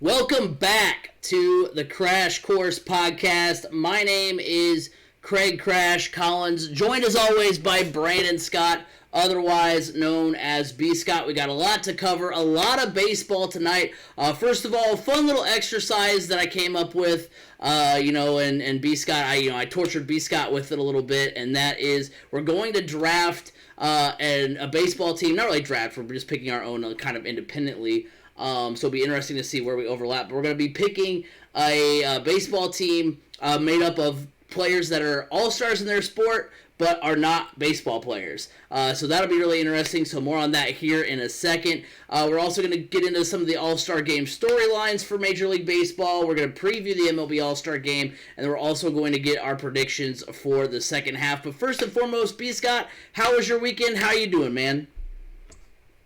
Welcome back to the Crash Course Podcast. My name is Craig Crash Collins, joined as always by Brandon Scott, otherwise known as B. Scott. We got a lot to cover, a lot of baseball tonight. First of all, a fun little exercise that I came up with, and B. Scott, I tortured B. Scott with it a little bit, and that is we're going to draft a baseball team. Not really draft, we're just picking our own kind of independently. So it'll be interesting to see where we overlap. But we're going to be picking a baseball team made up of players that are all-stars in their sport but are not baseball players. So that'll be really interesting. So more on that here in a second. We're also going to get into some of the All-Star Game storylines for Major League Baseball. We're going to preview the MLB All-Star Game, and we're also going to get our predictions for the second half. But first and foremost, B. Scott, how was your weekend? How you doing, man?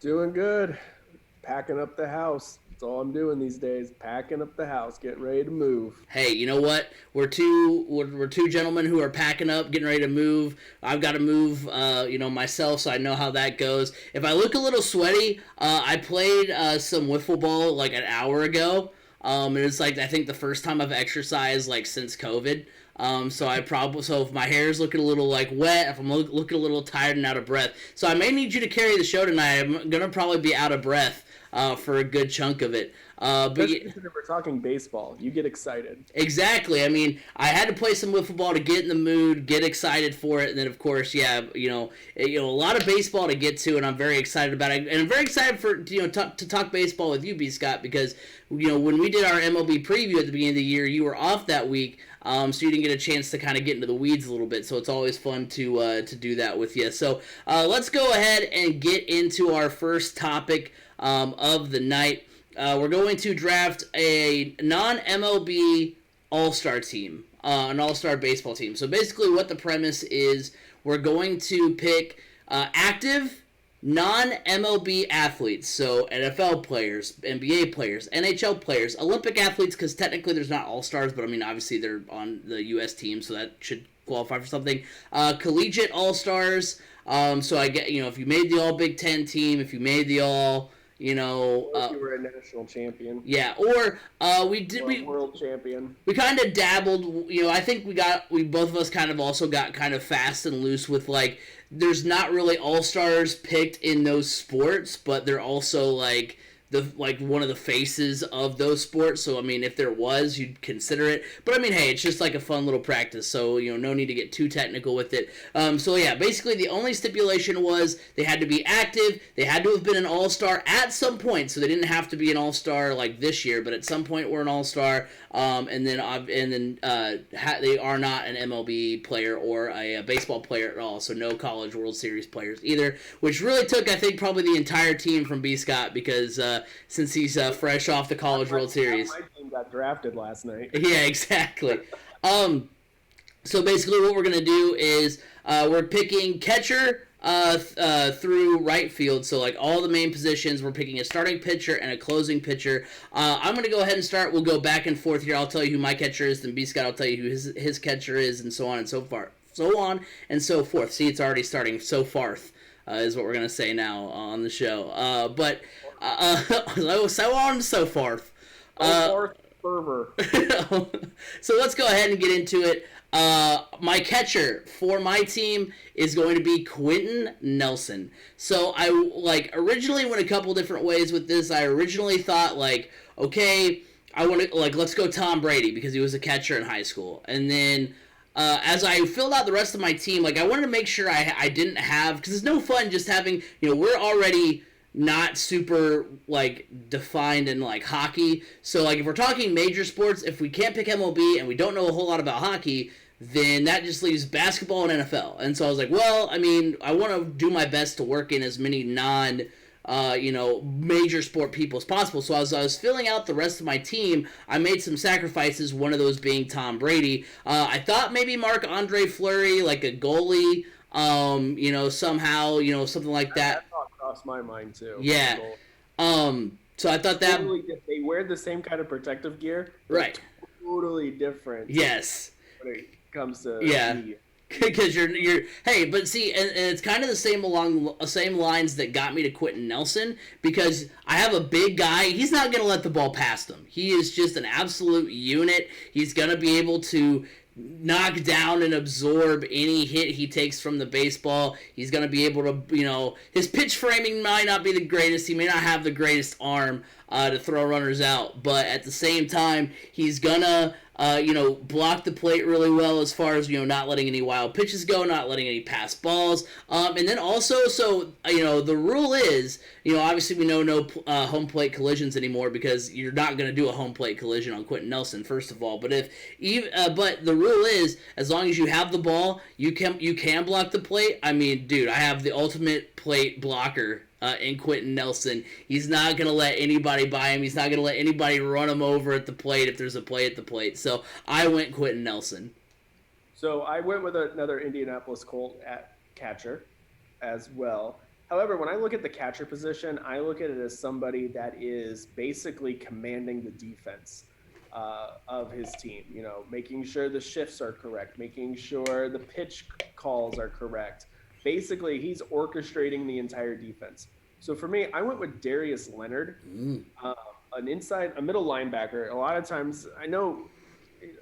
Doing good. Packing up the house. That's all I'm doing these days. Packing up the house, getting ready to move. Hey, you know what? We're two gentlemen who are packing up, getting ready to move. I've got to move, myself, so I know how that goes. If I look a little sweaty, I played some wiffle ball like an hour ago. And it's like I think the first time I've exercised like since COVID. So if my hair is looking a little like wet, if I'm looking a little tired and out of breath, so I may need you to carry the show tonight. I'm gonna probably be out of breath for a good chunk of it. Especially if we're talking baseball, you get excited. Exactly. I mean, I had to play some wiffle ball to get in the mood, get excited for it, and then of course, a lot of baseball to get to, and I'm very excited about it. And I'm very excited for to talk baseball with you, B. Scott, because when we did our MLB preview at the beginning of the year, you were off that week. So you didn't get a chance to kind of get into the weeds a little bit. So it's always fun to do that with you. So let's go ahead and get into our first topic of the night. We're going to draft a non-MLB All-Star team, an All-Star baseball team. So basically what the premise is, we're going to pick active non-MLB athletes, so NFL players, NBA players, NHL players, Olympic athletes, because technically there's not all-stars, but I mean obviously they're on the U.S. team, so that should qualify for something. Collegiate all-stars, so I get, if you made the All-Big Ten team, if you made the All, you were a national champion. Yeah, or world champion. We kind of dabbled, I think we both of us kind of also got kind of fast and loose with like, there's not really all-stars picked in those sports, but they're also like one of the faces of those sports. So I mean, if there was, you'd consider it. But I mean, hey, it's just like a fun little practice. So no need to get too technical with it. So yeah, basically the only stipulation was they had to be active. They had to have been an all-star at some point. So they didn't have to be an all-star like this year, but at some point we're an all-star. And then they are not an MLB player or a baseball player at all. So no College World Series players either, which really took, I think, probably the entire team from B. Scott, because since he's fresh off the College World Series. My team got drafted last night. Yeah, exactly. So basically what we're going to do is we're picking catcher through right field. So like all the main positions, we're picking a starting pitcher and a closing pitcher. I'm going to go ahead and start. We'll go back and forth here. I'll tell you who my catcher is, then B. Scott will tell you who his catcher is, and so on and so forth. So on and so forth. See, it's already starting. So farth is what we're going to say now on the show. So on and so forth. Fervor. So let's go ahead and get into it. My catcher for my team is going to be Quentin Nelson. So I originally went a couple different ways with this. I originally thought okay, I want to let's go Tom Brady because he was a catcher in high school. And then as I filled out the rest of my team, I wanted to make sure I didn't have, because it's no fun just having, we're already not super defined in hockey. So if we're talking major sports, if we can't pick MLB and we don't know a whole lot about hockey, then that just leaves basketball and NFL. And so I was like, well, I mean, I want to do my best to work in as many major sport people as possible. So as I was filling out the rest of my team, I made some sacrifices, one of those being Tom Brady. I thought maybe Marc-Andre Fleury, like a goalie, somehow, something like that. That thought crossed my mind too. Yeah. So I thought that they wear the same kind of protective gear, right? Totally different. Yes. When it comes to yeah. Because you're hey, but see, and it's kind of the same along the same lines that got me to Quentin Nelson, because I have a big guy. He's not gonna let the ball past him. He is just an absolute unit. He's gonna be able to knock down and absorb any hit he takes from the baseball. He's going to be able to, his pitch framing might not be the greatest. He may not have the greatest arm to throw runners out, but at the same time, he's going to, block the plate really well as far as, not letting any wild pitches go, not letting any pass balls. And then also, the rule is, obviously we know no home plate collisions anymore because you're not going to do a home plate collision on Quentin Nelson, first of all. But but the rule is, as long as you have the ball, you can block the plate. I mean, dude, I have the ultimate plate blocker in Quentin Nelson. He's not going to let anybody by him. He's not going to let anybody run him over at the plate if there's a play at the plate. So I went Quentin Nelson. So I went with another Indianapolis Colt at catcher as well. However, when I look at the catcher position, I look at it as somebody that is basically commanding the defense of his team. Making sure the shifts are correct, making sure the pitch calls are correct. Basically, he's orchestrating the entire defense. So for me, I went with Darius Leonard, a middle linebacker. A lot of times, I know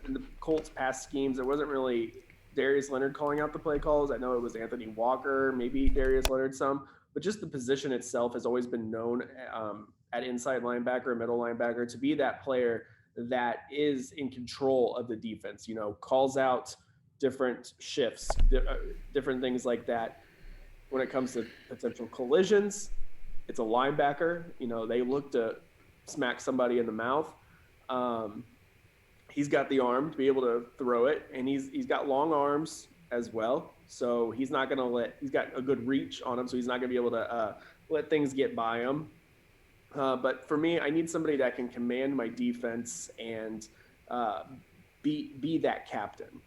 in the Colts' past schemes, it wasn't really Darius Leonard calling out the play calls. I know it was Anthony Walker, maybe Darius Leonard some, but just the position itself has always been known at inside linebacker, middle linebacker, to be that player that is in control of the defense, calls out different shifts, different things like that. When it comes to potential collisions, it's a linebacker. They look to smack somebody in the mouth. He's got the arm to be able to throw it, and he's got long arms as well. So he's not going to he's got a good reach on him, so he's not going to be able to let things get by him. But for me, I need somebody that can command my defense and be that captain.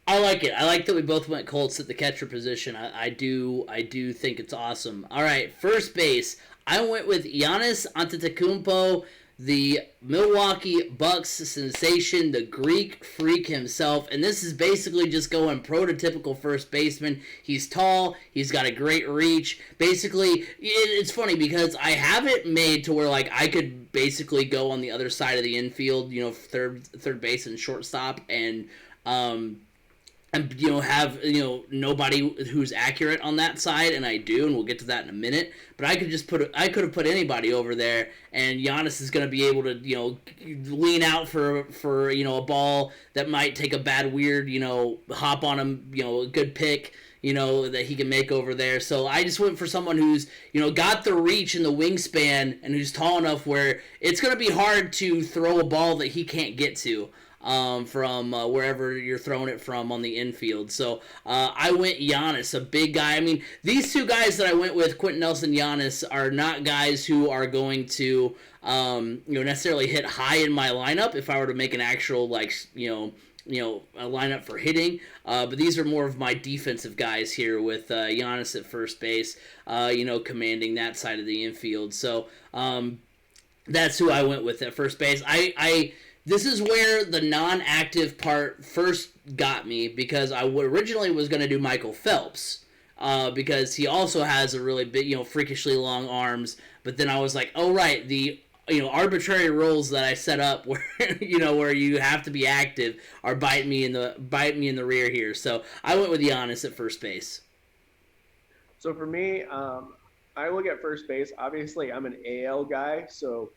I like it. I like that we both went Colts at the catcher position. I do think it's awesome. All right, first base. I went with Giannis Antetokounmpo, the Milwaukee Bucks sensation, the Greek freak himself, and this is basically just going prototypical first baseman. He's tall, he's got a great reach. Basically, it's funny because I have it made to where I could basically go on the other side of the infield, third base and shortstop, and have nobody who's accurate on that side, and I do, and we'll get to that in a minute. But I could have put anybody over there, and Giannis is going to be able to lean out for a ball that might take a bad weird hop on him, a good pick that he can make over there. So I just went for someone who's got the reach and the wingspan, and who's tall enough where it's going to be hard to throw a ball that he can't get to. From wherever you're throwing it from on the infield. So I went Giannis, a big guy. I mean, these two guys that I went with, Quentin Nelson, Giannis, are not guys who are going to necessarily hit high in my lineup if I were to make an actual a lineup for hitting. But these are more of my defensive guys here with Giannis at first base, commanding that side of the infield. So that's who I went with at first base. This is where the non-active part first got me, because I originally was going to do Michael Phelps, because he also has a really big, freakishly long arms. But then I was like, oh right, the arbitrary rules that I set up where where you have to be active are biting me in the rear here. So I went with Giannis at first base. So for me, I look at first base. Obviously, I'm an AL guy, so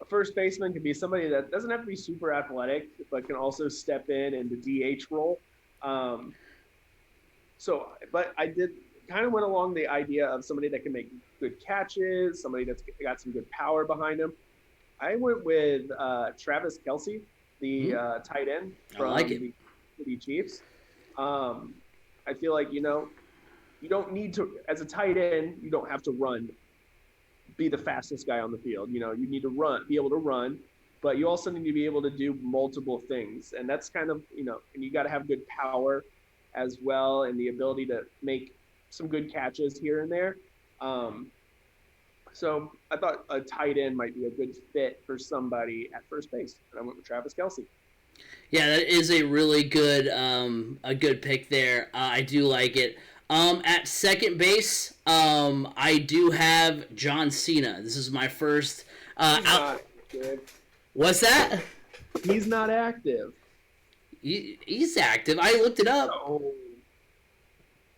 a first baseman can be somebody that doesn't have to be super athletic, but can also step in the DH role. But I did kind of went along the idea of somebody that can make good catches, somebody that's got some good power behind him. I went with Travis Kelce, the tight end from the City Chiefs. I feel like, you don't need to, as a tight end, you don't have to be the fastest guy on the field. You need to be able to run, but you also need to be able to do multiple things. And that's kind of, and you got to have good power as well, and the ability to make some good catches here and there. So I thought a tight end might be a good fit for somebody at first base, and I went with Travis Kelce. Yeah, that is a good pick there. I do like it. At second base, I do have John Cena. This is my first. He's not active. What's that? He's not active. He's active. I looked it up. Oh.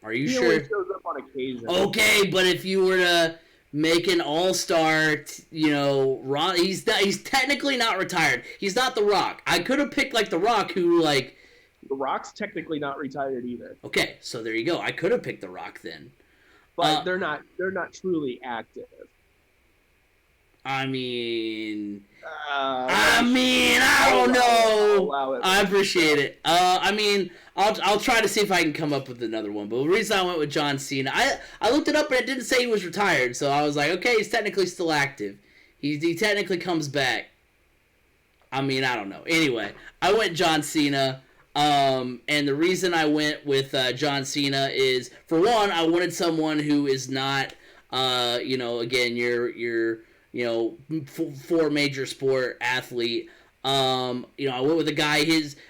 Are you He sure? only shows up on occasion. Okay, but if you were to make an all-star, Ron, he's technically not retired. He's not The Rock. I could have picked like The Rock, who like. The Rock's technically not retired either. Okay, so there you go. I could have picked The Rock then. But they're not truly active. I mean, I don't know. I appreciate it. I'll try to see if I can come up with another one. But the reason I went with John Cena, I looked it up and it didn't say he was retired, so I was like, okay, he's technically still active. He technically comes back. I don't know. Anyway, I went John Cena. And the reason I went with John Cena is, for one, I wanted someone who is not, again, your four major sport athlete. I went with a guy.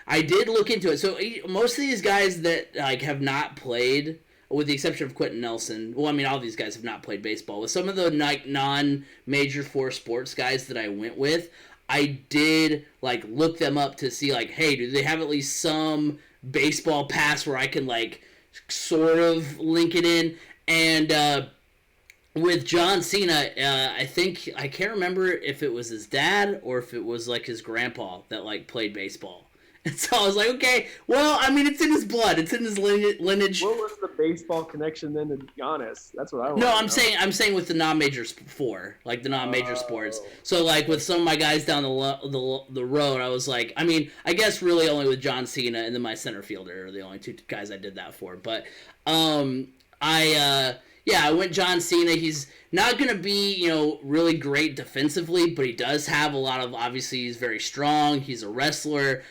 I did look into it. So most of these guys that like have not played, with the exception of Quentin Nelson. Well, all these guys have not played baseball. With some of the like non-major four sports guys that I went with, I did like look them up to see like, hey, do they have at least some baseball pass where I can like sort of link it in? And with John Cena, I can't remember if it was his dad or if it was like his grandpa that like played baseball. And so I was like, okay, well, it's in his blood, it's in his lineage. What was the baseball connection then to Giannis? That's what I want. No, I'm saying with the non-major four, like the non-major sports. So like with some of my guys down the road, I was like, I guess really only with John Cena and then my center fielder are the only two guys I did that for. But I went John Cena. He's not going to be, really great defensively, but he does have a lot of, obviously, he's very strong. He's a wrestler.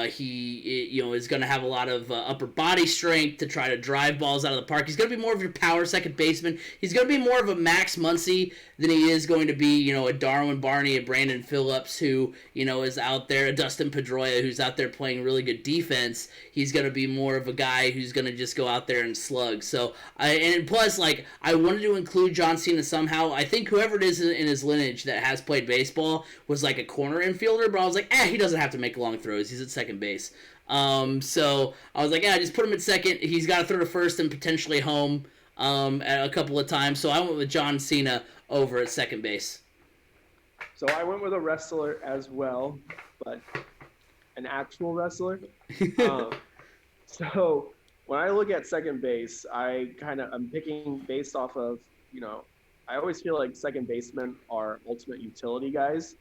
He is going to have a lot of upper body strength to try to drive balls out of the park. He's going to be more of your power second baseman. He's going to be more of a Max Muncy than he is going to be, a Darwin Barney, a Brandon Phillips, who, is out there, a Dustin Pedroia, who's out there playing really good defense. He's going to be more of a guy who's going to just go out there and slug. So, and plus, like, I wanted to include John Cena somehow. I think whoever it is in his lineage that has played baseball was like a corner infielder, but I was like, he doesn't have to make long throws. He's at second base. So I was like, just put him at second. He's got to throw to first and potentially home at a couple of times. So I went with John Cena over at second base. So I went with a wrestler as well, but an actual wrestler. So when I look at second base, I'm picking based off of, I always feel like second basemen are ultimate utility guys.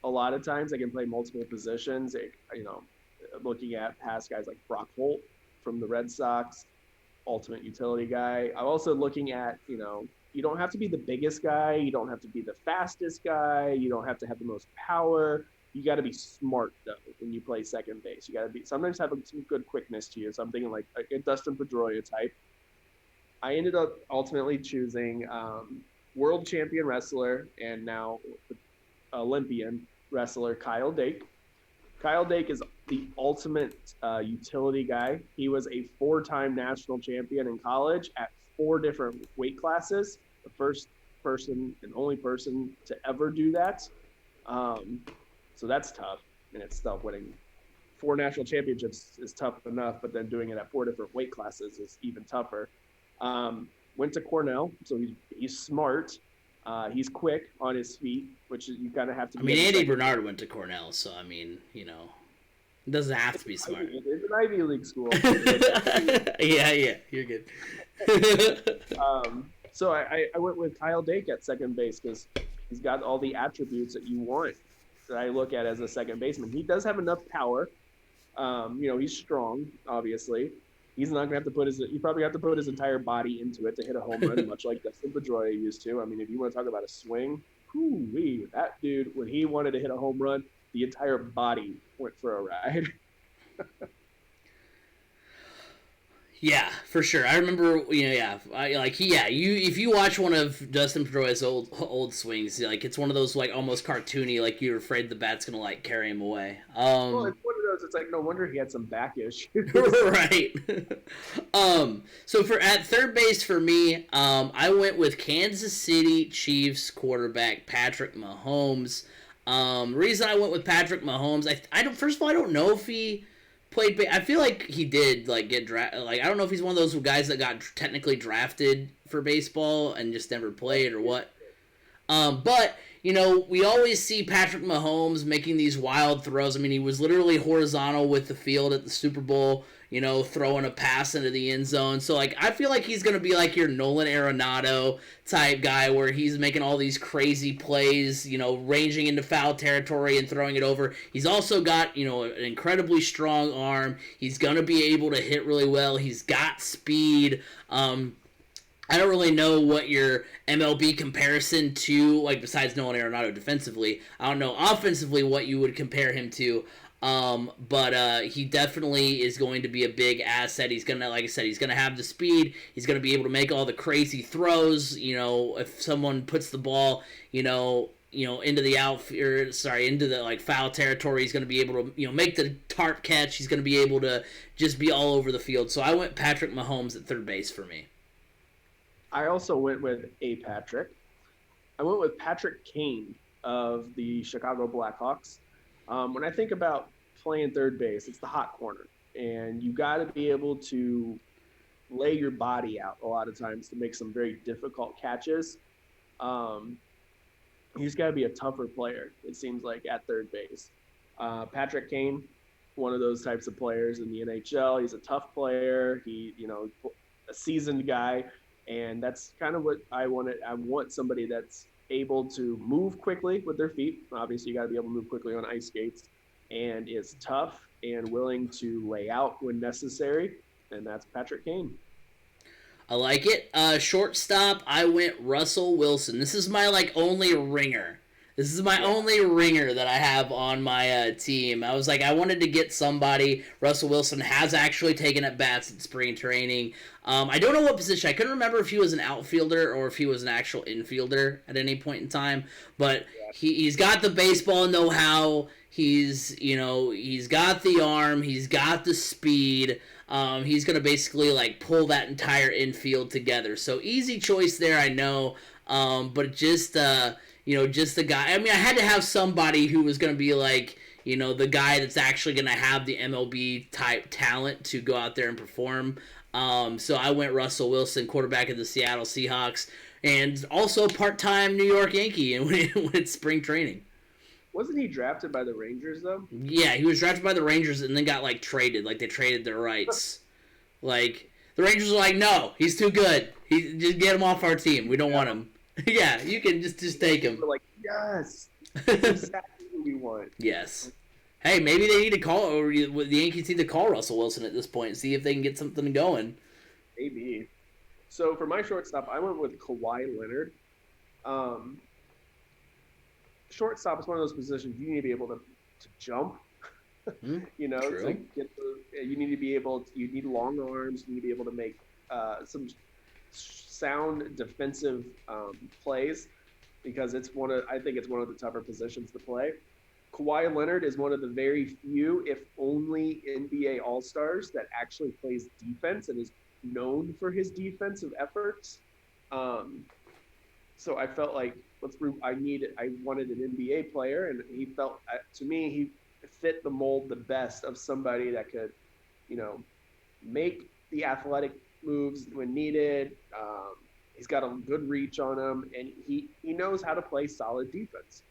A lot of times they can play multiple positions. Looking at past guys like Brock Holt from the Red Sox, ultimate utility guy. I'm also looking at, you don't have to be the biggest guy. You don't have to be the fastest guy. You don't have to have the most power. You got to be smart, though, when you play second base. You got to sometimes have some good quickness to you. So I'm thinking like a Dustin Pedroia type. I ended up ultimately choosing world champion wrestler and now Olympian wrestler Kyle Dake. Kyle Dake is the ultimate utility guy. He was a 4-time national champion in college at 4 different weight classes. The first person and only person to ever do that. So that's tough in itself. Winning 4 national championships is tough enough, but then doing it at 4 different weight classes is even tougher. Went to Cornell, so he's smart. He's quick on his feet, which you kind of have to. Andy Bernard went to Cornell, so it doesn't have to be smart. It's an Ivy League school. yeah, you're good. So I went with Kyle Dake at second base because he's got all the attributes that you want that I look at as a second baseman. He does have enough power. He's strong, obviously. He's not going to have to he probably have to put his entire body into it to hit a home run, much like Dustin Pedroia used to. If you want to talk about a swing, that dude, when he wanted to hit a home run, the entire body went for a ride. Yeah, for sure. I remember, if you watch one of Dustin Pedroia's old swings, like it's one of those like almost cartoony, like you're afraid the bat's gonna like carry him away. Well, it's one of those. It's like no wonder he had some back issues. Right. So for at third base for me, I went with Kansas City Chiefs quarterback Patrick Mahomes. Reason I went with Patrick Mahomes, I don't. First of all, I don't know if he played. I feel like he did like get drafted. Like I don't know if he's one of those guys that got technically drafted for baseball and just never played or what. But we always see Patrick Mahomes making these wild throws. I mean, he was literally horizontal with the field at the Super Bowl, throwing a pass into the end zone. So, like, I feel like he's going to be like your Nolan Arenado type guy where he's making all these crazy plays, ranging into foul territory and throwing it over. He's also got, an incredibly strong arm. He's going to be able to hit really well. He's got speed. I don't really know what your MLB comparison to, like, besides Nolan Arenado defensively. I don't know offensively what you would compare him to. But he definitely is going to be a big asset. He's gonna, like I said, he's gonna have the speed. He's gonna be able to make all the crazy throws. If someone puts the ball, into the into the like foul territory, he's gonna be able to, make the tarp catch. He's gonna be able to just be all over the field. So I went Patrick Mahomes at third base for me. I also went with a Patrick. I went with Patrick Kane of the Chicago Blackhawks. When I think about playing third base, it's the hot corner. And you got to be able to lay your body out a lot of times to make some very difficult catches. You just got to be a tougher player, it seems like, at third base. Patrick Kane, one of those types of players in the NHL. He's a tough player. He, a seasoned guy. And that's kind of what I wanted. I want somebody that's able to move quickly with their feet. Obviously, you got to be able to move quickly on ice skates, and is tough and willing to lay out when necessary. And that's Patrick Kane. I like it. Shortstop, I went Russell Wilson. This is my only ringer. This is my only ringer that I have on my team. I was like, I wanted to get somebody. Russell Wilson has actually taken at bats at spring training. I don't know what position. I couldn't remember if he was an outfielder or if he was an actual infielder at any point in time. But he's got the baseball know-how. He's got the arm. He's got the speed. He's going to basically pull that entire infield together. So easy choice there, I know. But just the guy. I mean, I had to have somebody who was going to be the guy that's actually going to have the MLB type talent to go out there and perform. So I went Russell Wilson, quarterback of the Seattle Seahawks, and also part-time New York Yankee when it's spring training. Wasn't he drafted by the Rangers, though? Yeah, he was drafted by the Rangers and then got, traded. They traded their rights. The Rangers were like, no, he's too good. Just get him off our team. We don't want him. Yeah, you can just take him. We're like, yes, that's exactly what we want. Yes. Hey, maybe they need to call, or the Yankees need to call Russell Wilson at this point and see if they can get something going. Maybe. So for my shortstop, I went with Kawhi Leonard. Shortstop is one of those positions you need to be able to jump. True. You need to be able. You need long arms. You need to be able to make some sound defensive plays, because I think it's one of the tougher positions to play. Kawhi Leonard is one of the very few, if only, NBA All-Stars that actually plays defense and is known for his defensive efforts. So I felt like I wanted an NBA player, and he felt, to me, he fit the mold the best of somebody that could, make the athletic moves when needed. He's got a good reach on him, and he knows how to play solid defense.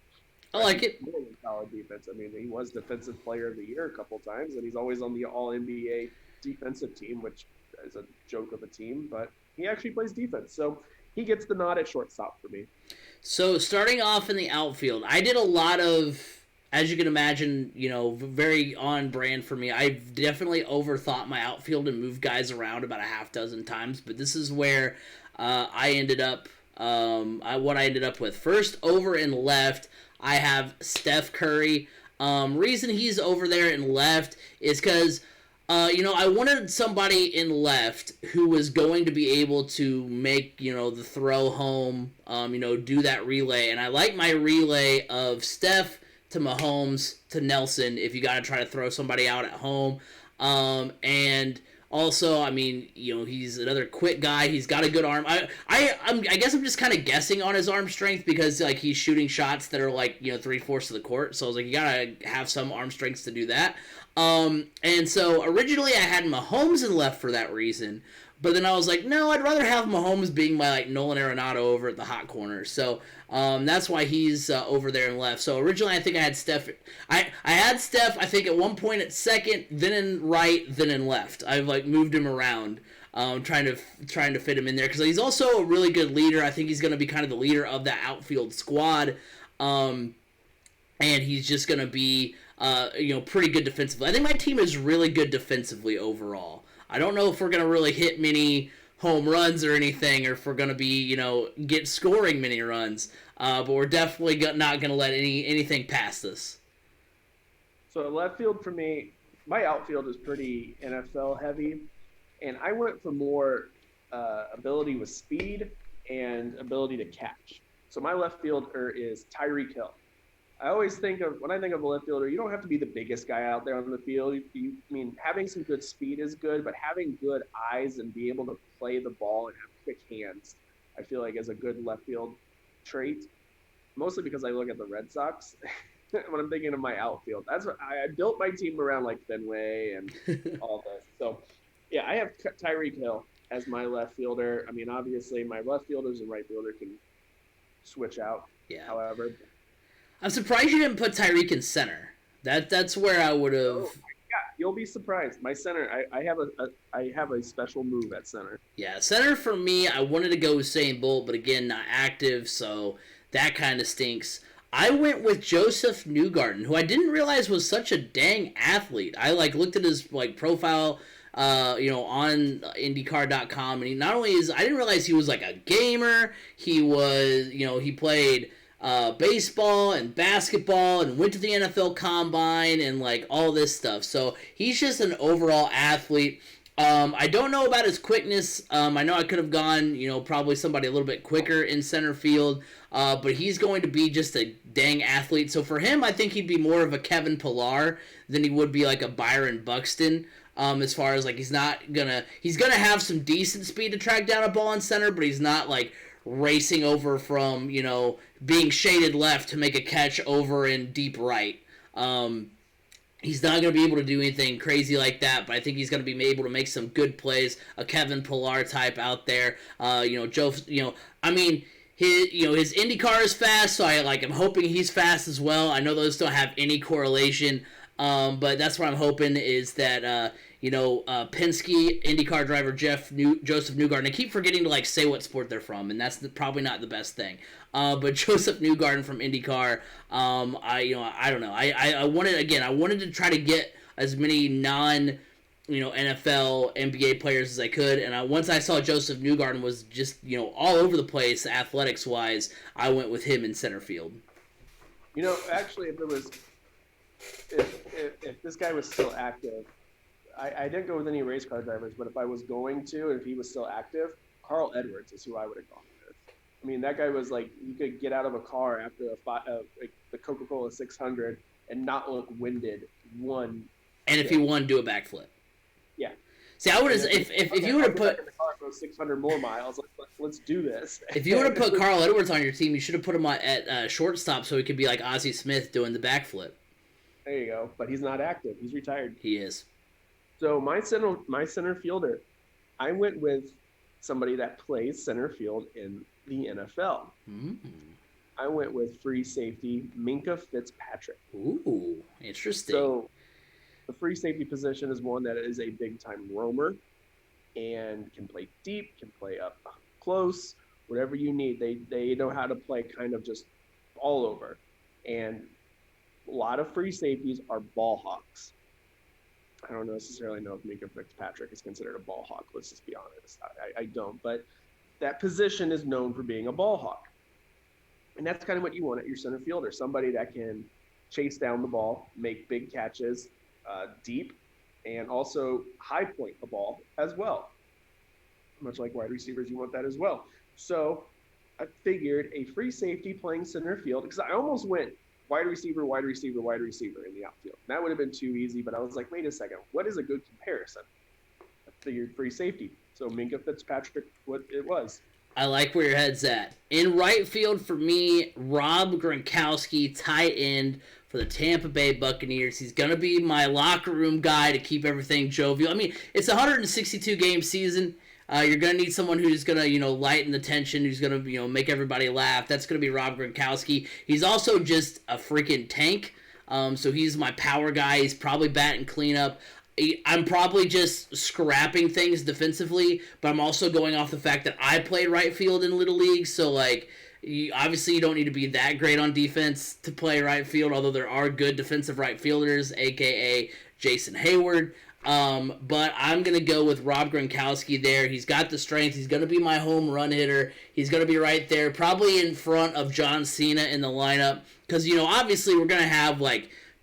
I like it. More than solid defense. I mean, he was Defensive Player of the Year a couple times, and he's always on the All-NBA defensive team, which is a joke of a team, but he actually plays defense. So he gets the nod at shortstop for me. So starting off in the outfield, I did a lot of, as you can imagine, very on brand for me. I've definitely overthought my outfield and moved guys around about a half dozen times, but this is where I ended up, what I ended up with. First, over in left, I have Steph Curry. Reason he's over there in left is because I wanted somebody in left who was going to be able to make, the throw home, do that relay. And I like my relay of Steph to Mahomes to Nelson if you got to try to throw somebody out at home. And also, I mean, he's another quick guy. He's got a good arm. I guess I'm just kind of guessing on his arm strength because like he's shooting shots that are like 3/4 of the court. So I was like, you gotta have some arm strength to do that. And so originally I had Mahomes in left for that reason. But then I was like, no, I'd rather have Mahomes being my like Nolan Arenado over at the hot corner. So that's why he's over there in left. So originally I think I had Steph. I had Steph. I think at one point at second, then in right, then in left. I've like moved him around, trying to fit him in there because he's also a really good leader. I think he's going to be kind of the leader of that outfield squad, and he's just going to be pretty good defensively. I think my team is really good defensively overall. I don't know if we're going to really hit many home runs or anything, or if we're going to be, get scoring many runs. But we're definitely not going to let anything past us. So left field for me, my outfield is pretty NFL heavy, and I went for more ability with speed and ability to catch. So my left fielder is Tyreek Hill. I always think when I think of a left fielder, you don't have to be the biggest guy out there on the field. I mean, having some good speed is good, but having good eyes and be able to play the ball and have quick hands, I feel like is a good left field trait. Mostly because I look at the Red Sox when I'm thinking of my outfield. That's what I built my team around, like Fenway and all this. So, yeah, I have Tyreek Hill as my left fielder. I mean, obviously, my left fielders and right fielder can switch out. Yeah. However, I'm surprised you didn't put Tyreek in center. That's where I would have. Oh, yeah, you'll be surprised. My center, I have a special move at center. Yeah, center for me, I wanted to go with Usain Bolt, but again, not active, so that kind of stinks. I went with Joseph Newgarden, who I didn't realize was such a dang athlete. I looked at his profile, on IndyCar.com, and he not only I didn't realize he was like a gamer. He was, he played baseball and basketball and went to the NFL Combine and like all this stuff. So he's just an overall athlete. I don't know about his quickness. I know I could have gone, probably somebody a little bit quicker in center field, but he's going to be just a dang athlete. So for him, I think he'd be more of a Kevin Pillar than he would be like a Byron Buxton. As far as like he's gonna have some decent speed to track down a ball in center, but he's not like racing over from, being shaded left to make a catch over in deep right. He's not going to be able to do anything crazy like that, but I think he's going to be able to make some good plays. A Kevin Pillar type out there. Joe. I mean, his IndyCar is fast, so I'm hoping he's fast as well. I know those don't have any correlation, but that's what I'm hoping is that. Penske IndyCar driver Joseph Newgarden. I keep forgetting to say what sport they're from, and that's probably not the best thing. But Joseph Newgarden from IndyCar. I don't know. I wanted to try to get as many non NFL NBA players as I could, and once I saw Joseph Newgarden was just all over the place athletics wise, I went with him in center field. Actually, if this guy was still active. I didn't go with any race car drivers, but if I was going to, and if he was still active, Carl Edwards is who I would have gone with. I mean, that guy was you could get out of a car after the Coca-Cola 600 and not look winded. And if he won, do a backflip. Yeah. See, I would have if you would have put the car for 600 more miles. Let's do this. If you would have put Carl Edwards on your team, you should have put him at shortstop so he could be like Ozzie Smith doing the backflip. There you go. But he's not active. He's retired. He is. So my center fielder, I went with somebody that plays center field in the NFL. Mm. I went with free safety Minkah Fitzpatrick. Ooh, interesting. So the free safety position is one that is a big-time roamer and can play deep, can play up close, whatever you need. They know how to play kind of just all over. And a lot of free safeties are ball hawks. I don't necessarily know if Minkah Fitzpatrick is considered a ball hawk. Let's just be honest. I don't. But that position is known for being a ball hawk. And that's kind of what you want at your center fielder, somebody that can chase down the ball, make big catches deep, and also high point the ball as well. Much like wide receivers, you want that as well. So I figured a free safety playing center field, because I almost went wide receiver, wide receiver, wide receiver in the outfield. That would have been too easy, but I was like, wait a second, what is a good comparison? I figured free safety. So Minka Fitzpatrick, what it was. I like where your head's at. In right field for me, Rob Gronkowski, tight end for the Tampa Bay Buccaneers. He's going to be my locker room guy to keep everything jovial. I mean, it's a 162-game season. You're going to need someone who's going to, lighten the tension, who's going to, make everybody laugh. That's going to be Rob Gronkowski. He's also just a freaking tank. So he's my power guy. He's probably batting cleanup. I'm probably just scrapping things defensively, but I'm also going off the fact that I played right field in Little League, so, obviously you don't need to be that great on defense to play right field, although there are good defensive right fielders, a.k.a. Jason Hayward. But I'm going to go with Rob Gronkowski there. He's got the strength. He's going to be my home run hitter. He's going to be right there, probably in front of John Cena in the lineup, because, obviously we're going to have,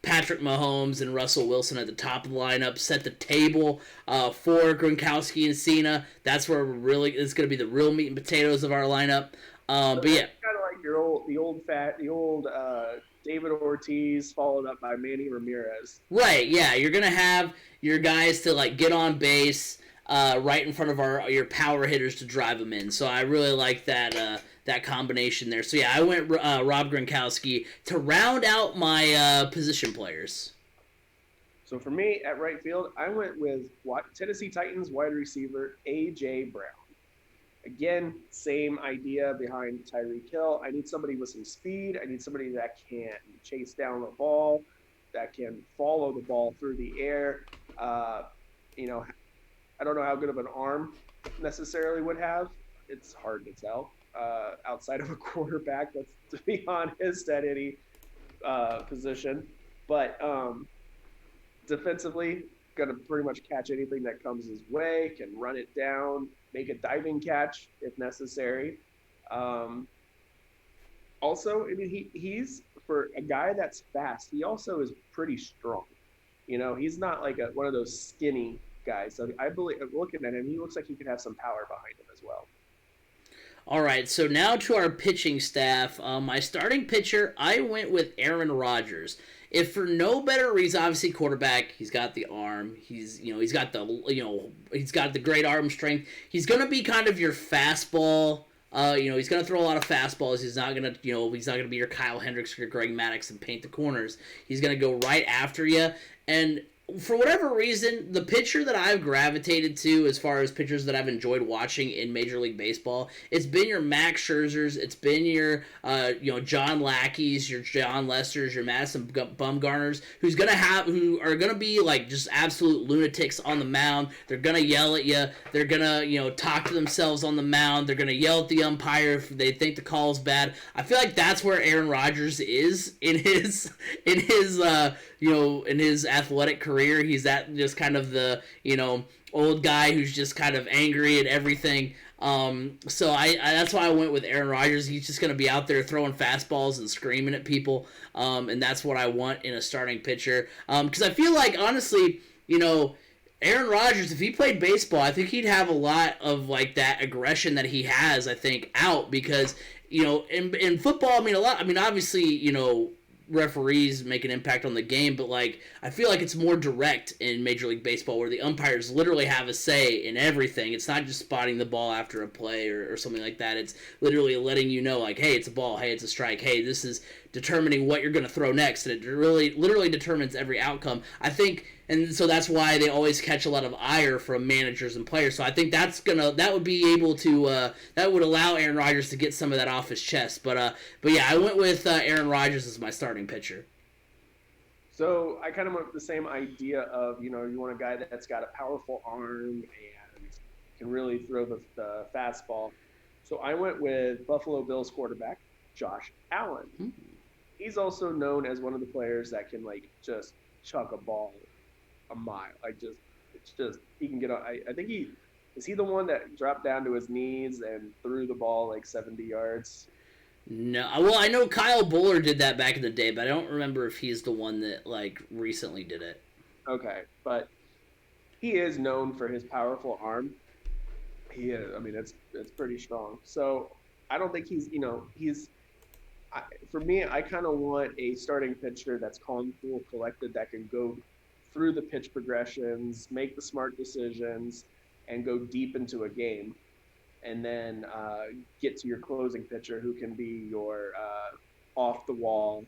Patrick Mahomes and Russell Wilson at the top of the lineup, set the table for Gronkowski and Cena. That's where it's going to be the real meat and potatoes of our lineup. But yeah, kind of like the old David Ortiz followed up by Manny Ramirez. Right. Yeah, you're going to have your guys to get on base right in front of your power hitters to drive them in. So I really like that combination there. So yeah, I went Rob Gronkowski to round out my position players. So for me at right field, I went with Tennessee Titans wide receiver A.J. Brown. Again, same idea behind Tyreek Hill. I need somebody with some speed. I need somebody that can chase down the ball, that can follow the ball through the air. I don't know how good of an arm necessarily would have. It's hard to tell. Outside of a quarterback, that's to be honest at any position. But defensively, going to pretty much catch anything that comes his way, can run it down, make a diving catch if necessary. Also, I mean, he's, for a guy that's fast, he also is pretty strong. He's not like one of those skinny guys. So I believe, looking at him, he looks like he could have some power behind him as well. All right, so now to our pitching staff. My starting pitcher, I went with Aaron Rodgers. If for no better reason, obviously quarterback, he's got the arm. He's got the great arm strength. He's gonna be kind of your fastball. He's gonna throw a lot of fastballs. He's not gonna be your Kyle Hendricks or your Greg Maddux and paint the corners. He's gonna go right after you. And for whatever reason, the pitcher that I've gravitated to as far as pitchers that I've enjoyed watching in Major League Baseball, it's been your Max Scherzers, it's been your John Lackeys, your John Lesters, your Madison Bumgarners, who are gonna be just absolute lunatics on the mound. They're gonna yell at you. They're gonna talk to themselves on the mound. They're gonna yell at the umpire if they think the call's bad. I feel like that's where Aaron Rodgers is in his athletic career. He's that just kind of the old guy who's just kind of angry at everything. So I that's why I went with Aaron Rodgers. He's just going to be out there throwing fastballs and screaming at people, and that's what I want in a starting pitcher. Because I feel like, honestly, Aaron Rodgers, if he played baseball, I think he'd have a lot of that aggression that he has, I think, out. Because in football, obviously, referees make an impact on the game, but I feel like it's more direct in Major League Baseball, where the umpires literally have a say in everything. It's not just spotting the ball after a play or something like that. It's literally letting you know, hey, it's a ball, hey, it's a strike, hey, this is determining what you're going to throw next, and it literally determines every outcome. I think, and so that's why they always catch a lot of ire from managers and players. So I think that would allow Aaron Rodgers to get some of that off his chest. But yeah, I went with Aaron Rodgers as my starting pitcher. So I kind of went with the same idea of, you want a guy that's got a powerful arm and can really throw the fastball. So I went with Buffalo Bills quarterback Josh Allen. Mm-hmm. He's also known as one of the players that can just chuck a ball a mile. He can get on. I think is he the one that dropped down to his knees and threw the ball 70 yards? No, well, I know Kyle Buller did that back in the day, but I don't remember if he's the one that recently did it. Okay, but he is known for his powerful arm. He is. I mean, it's pretty strong. So I don't think he's. For me, I kind of want a starting pitcher that's calm, cool, collected, that can go through the pitch progressions, make the smart decisions, and go deep into a game, and then get to your closing pitcher who can be your off the wall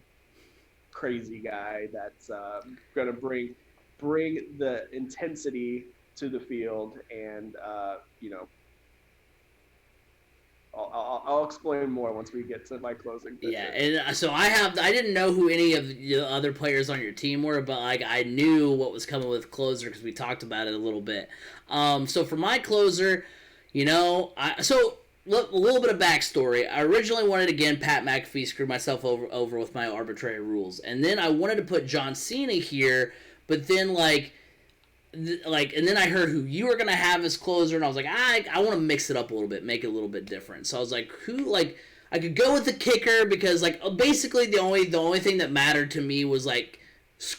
crazy guy that's going to bring the intensity to the field, and I'll explain more once we get to my closing pitcher. Yeah, and so I didn't know who any of the other players on your team were, but like I knew what was coming with closer because we talked about it a little bit. So for my closer, a little bit of backstory. I originally wanted, again, Pat McAfee, screwed myself over with my arbitrary rules, and then I wanted to put John Cena here, but then and then I heard who you were gonna have as closer, and I was like, I want to mix it up a little bit, make it a little bit different. So I was like, I could go with the kicker because basically the only thing that mattered to me was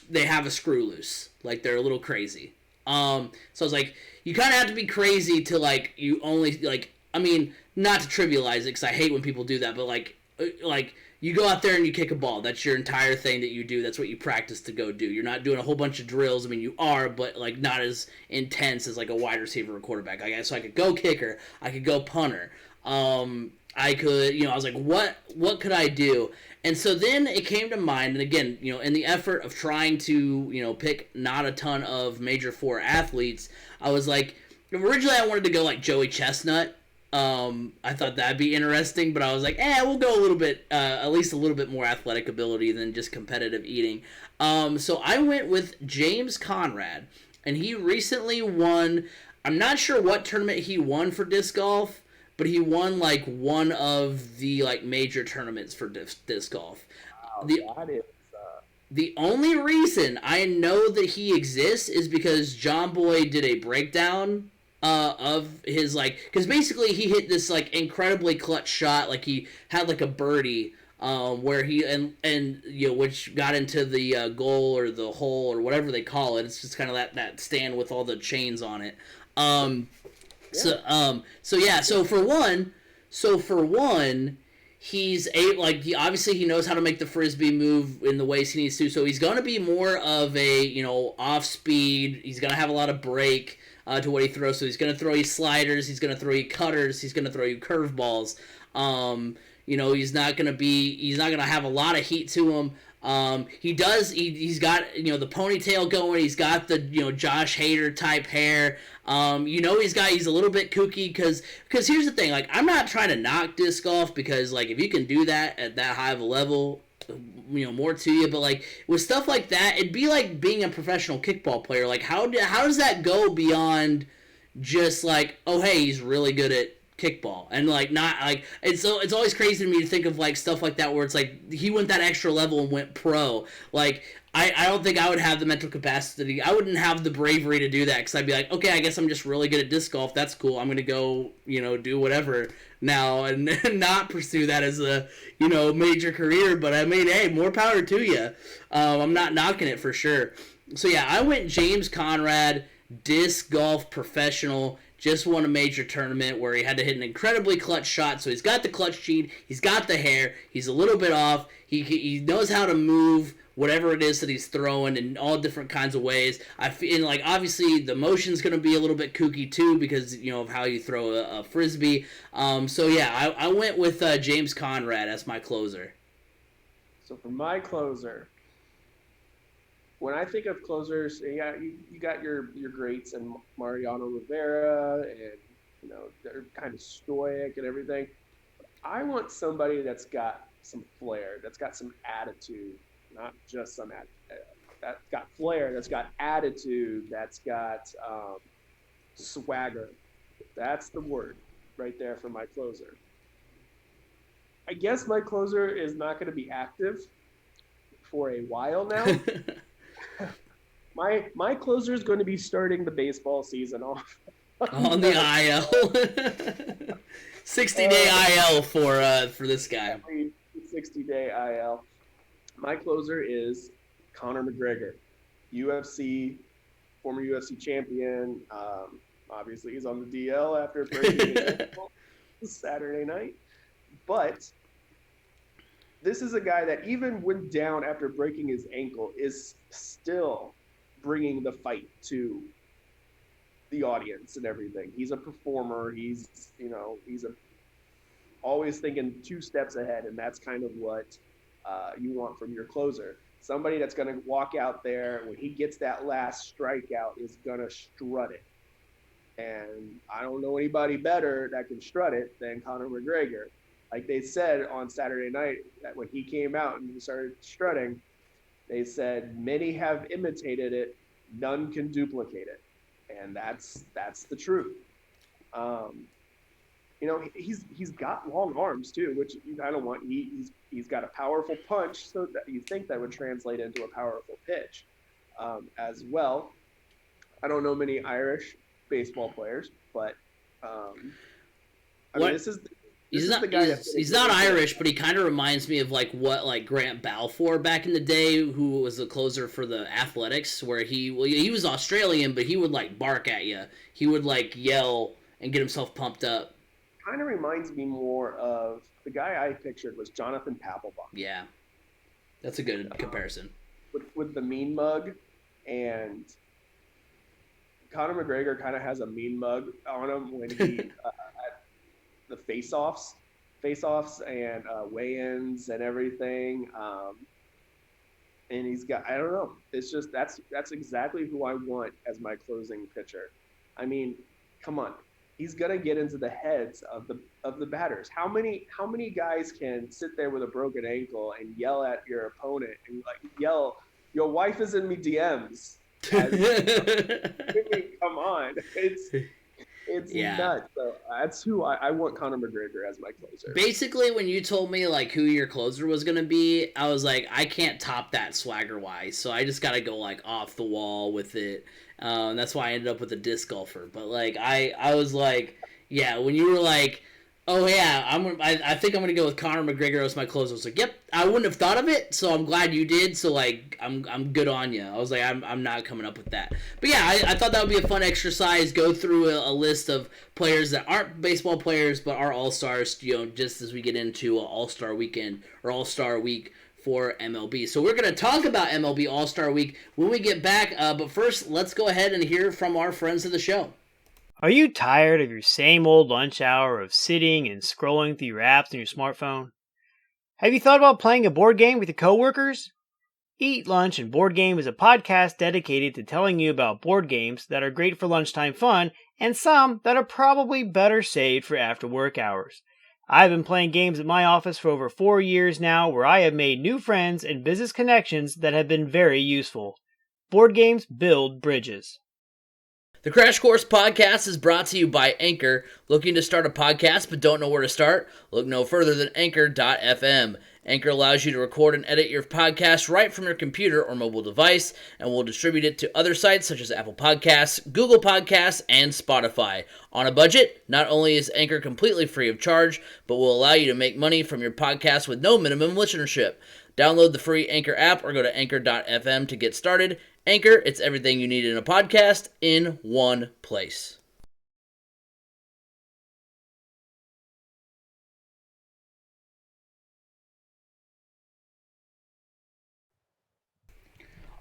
they have a screw loose, they're a little crazy. So I was like, you kind of have to be crazy to you only I mean, not to trivialize it because I hate when people do that, but you go out there and you kick a ball. That's your entire thing that you do. That's what you practice to go do. You're not doing a whole bunch of drills. I mean, you are, but not as intense as a wide receiver or quarterback. So I could go kicker. I could go punter. I could, I was like, what could I do? And so then it came to mind, and again, in the effort of trying to, pick not a ton of Major 4 athletes, I was like, originally I wanted to go Joey Chestnut. I thought that'd be interesting, but I was like, we'll go a little bit, at least a little bit more athletic ability than just competitive eating. So I went with James Conrad, and he recently won, I'm not sure what tournament he won for disc golf, but he won one of the major tournaments for disc golf. Wow, The only reason I know that he exists is because John Boy did a breakdown of his because basically he hit this incredibly clutch shot, he had a birdie where he and which got into the goal or the hole or whatever they call it. It's just kind of that stand with all the chains on it. So for one, he's he obviously he knows how to make the frisbee move in the ways he needs to. So he's going to be more of a off speed. He's going to have a lot of break to what he throws. So he's going to throw you sliders. He's going to throw you cutters. He's going to throw you curveballs. He's not going to have a lot of heat to him. He's got the ponytail going. He's got the Josh Hader type hair. He's a little bit kooky because here's the thing. I'm not trying to knock disc golf because if you can do that at that high of a level, more to you. But with stuff like that, it'd be like being a professional kickball player. How does that go beyond just oh, hey, he's really good at kickball, and it's always crazy to me to think of stuff like that where it's he went that extra level and went pro. I don't think I would have the mental capacity. I wouldn't have the bravery to do that because I'd be like, okay, I guess I'm just really good at disc golf. That's cool. I'm gonna go do whatever now and not pursue that as a major career. But I mean, hey, more power to you. I'm not knocking it for sure. So yeah, I went James Conrad, disc golf professional. Just won a major tournament where he had to hit an incredibly clutch shot. So he's got the clutch gene. He's got the hair. He's a little bit off. He knows how to move whatever it is that he's throwing in all different kinds of ways. I feel obviously the motion's going to be a little bit kooky too because of how you throw a frisbee. So yeah, I went with James Conrad as my closer. So for my closer, when I think of closers, yeah, you got your greats and Mariano Rivera, and they're kind of stoic and everything. I want somebody that's got some flair, that's got some attitude, not just some attitude, that's got flair, that's got attitude, that's got swagger. That's the word right there for my closer. I guess my closer is not going to be active for a while now. My closer is going to be starting the baseball season off on the IL. 60-day IL for this guy. 60-day IL. My closer is Conor McGregor, UFC former UFC champion. Obviously, he's on the DL after breaking his ankle Saturday night. But this is a guy that even went down after breaking his ankle is still bringing the fight to the audience and everything. He's a performer. He's always thinking 2 steps ahead, and that's kind of what you want from your closer. Somebody that's going to walk out there when he gets that last strikeout is going to strut it. And I don't know anybody better that can strut it than Conor McGregor. Like they said on Saturday night, that when he came out and started strutting, they said many have imitated it, none can duplicate it, and that's the truth. He's got long arms too, which you kind of want. He's got a powerful punch, so that you think that would translate into a powerful pitch as well. I don't know many Irish baseball players, but this is. He's not Irish, but he kind of reminds me of what Grant Balfour back in the day, who was the closer for the Athletics, where he was Australian, but he would bark at you. He would yell and get himself pumped up. Kind of reminds me more of the guy I pictured was Jonathan Papelbon. Yeah, that's a good comparison. With the mean mug, and Conor McGregor kind of has a mean mug on him when he. The face-offs and weigh-ins and everything, and he's got, I don't know, it's just that's exactly who I want as my closing pitcher. I mean, come on, he's gonna get into the heads of the batters. How many guys can sit there with a broken ankle and yell at your opponent and yell, "Your wife is in me DMs"? Come on, It's nuts. So that's who I want. Conor McGregor as my closer. Basically, when you told me who your closer was gonna be, I was like, I can't top that swagger wise. So I just gotta go off the wall with it. That's why I ended up with a disc golfer. But I was yeah, when you were oh yeah, I think I'm gonna go with Conor McGregor as my closer. I was yep, I wouldn't have thought of it, so I'm glad you did. So I'm good on you. I was I'm not coming up with that. But yeah, I thought that would be a fun exercise. Go through a list of players that aren't baseball players but are all-stars. Just as we get into All-Star Weekend or All-Star Week for MLB. So we're gonna talk about MLB All-Star Week when we get back. But first, let's go ahead and hear from our friends of the show. Are you tired of your same old lunch hour of sitting and scrolling through your apps on your smartphone? Have you thought about playing a board game with your coworkers? Eat Lunch and Board Game is a podcast dedicated to telling you about board games that are great for lunchtime fun and some that are probably better saved for after work hours. I've been playing games at my office for over 4 years now, where I have made new friends and business connections that have been very useful. Board games build bridges. The Crash Course Podcast is brought to you by Anchor. Looking to start a podcast but don't know where to start? Look no further than Anchor.fm. Anchor allows you to record and edit your podcast right from your computer or mobile device, and will distribute it to other sites such as Apple Podcasts, Google Podcasts, and Spotify. On a budget, not only is Anchor completely free of charge, but will allow you to make money from your podcast with no minimum listenership. Download the free Anchor app or go to Anchor.fm to get started. Anchor, it's everything you need in a podcast in one place.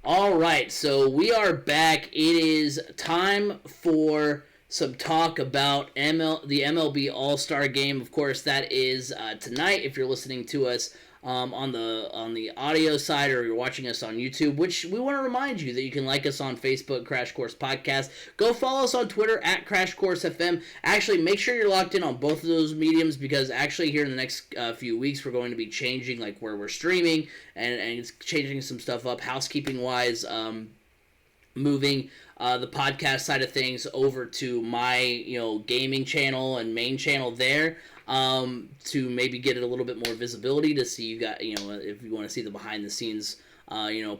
All right, so we are back. It is time for some talk about the MLB All-Star Game. Of course, that is tonight if you're listening to us on the audio side, or you're watching us on YouTube, which we want to remind you that you can like us on Facebook, Crash Course Podcast. Go follow us on Twitter at Crash Course FM. Actually, make sure you're locked in on both of those mediums, because actually here in the next few weeks we're going to be changing where we're streaming and changing some stuff up housekeeping wise, moving the podcast side of things over to my gaming channel and main channel there, to maybe get it a little bit more visibility, to see if you want to see the behind the scenes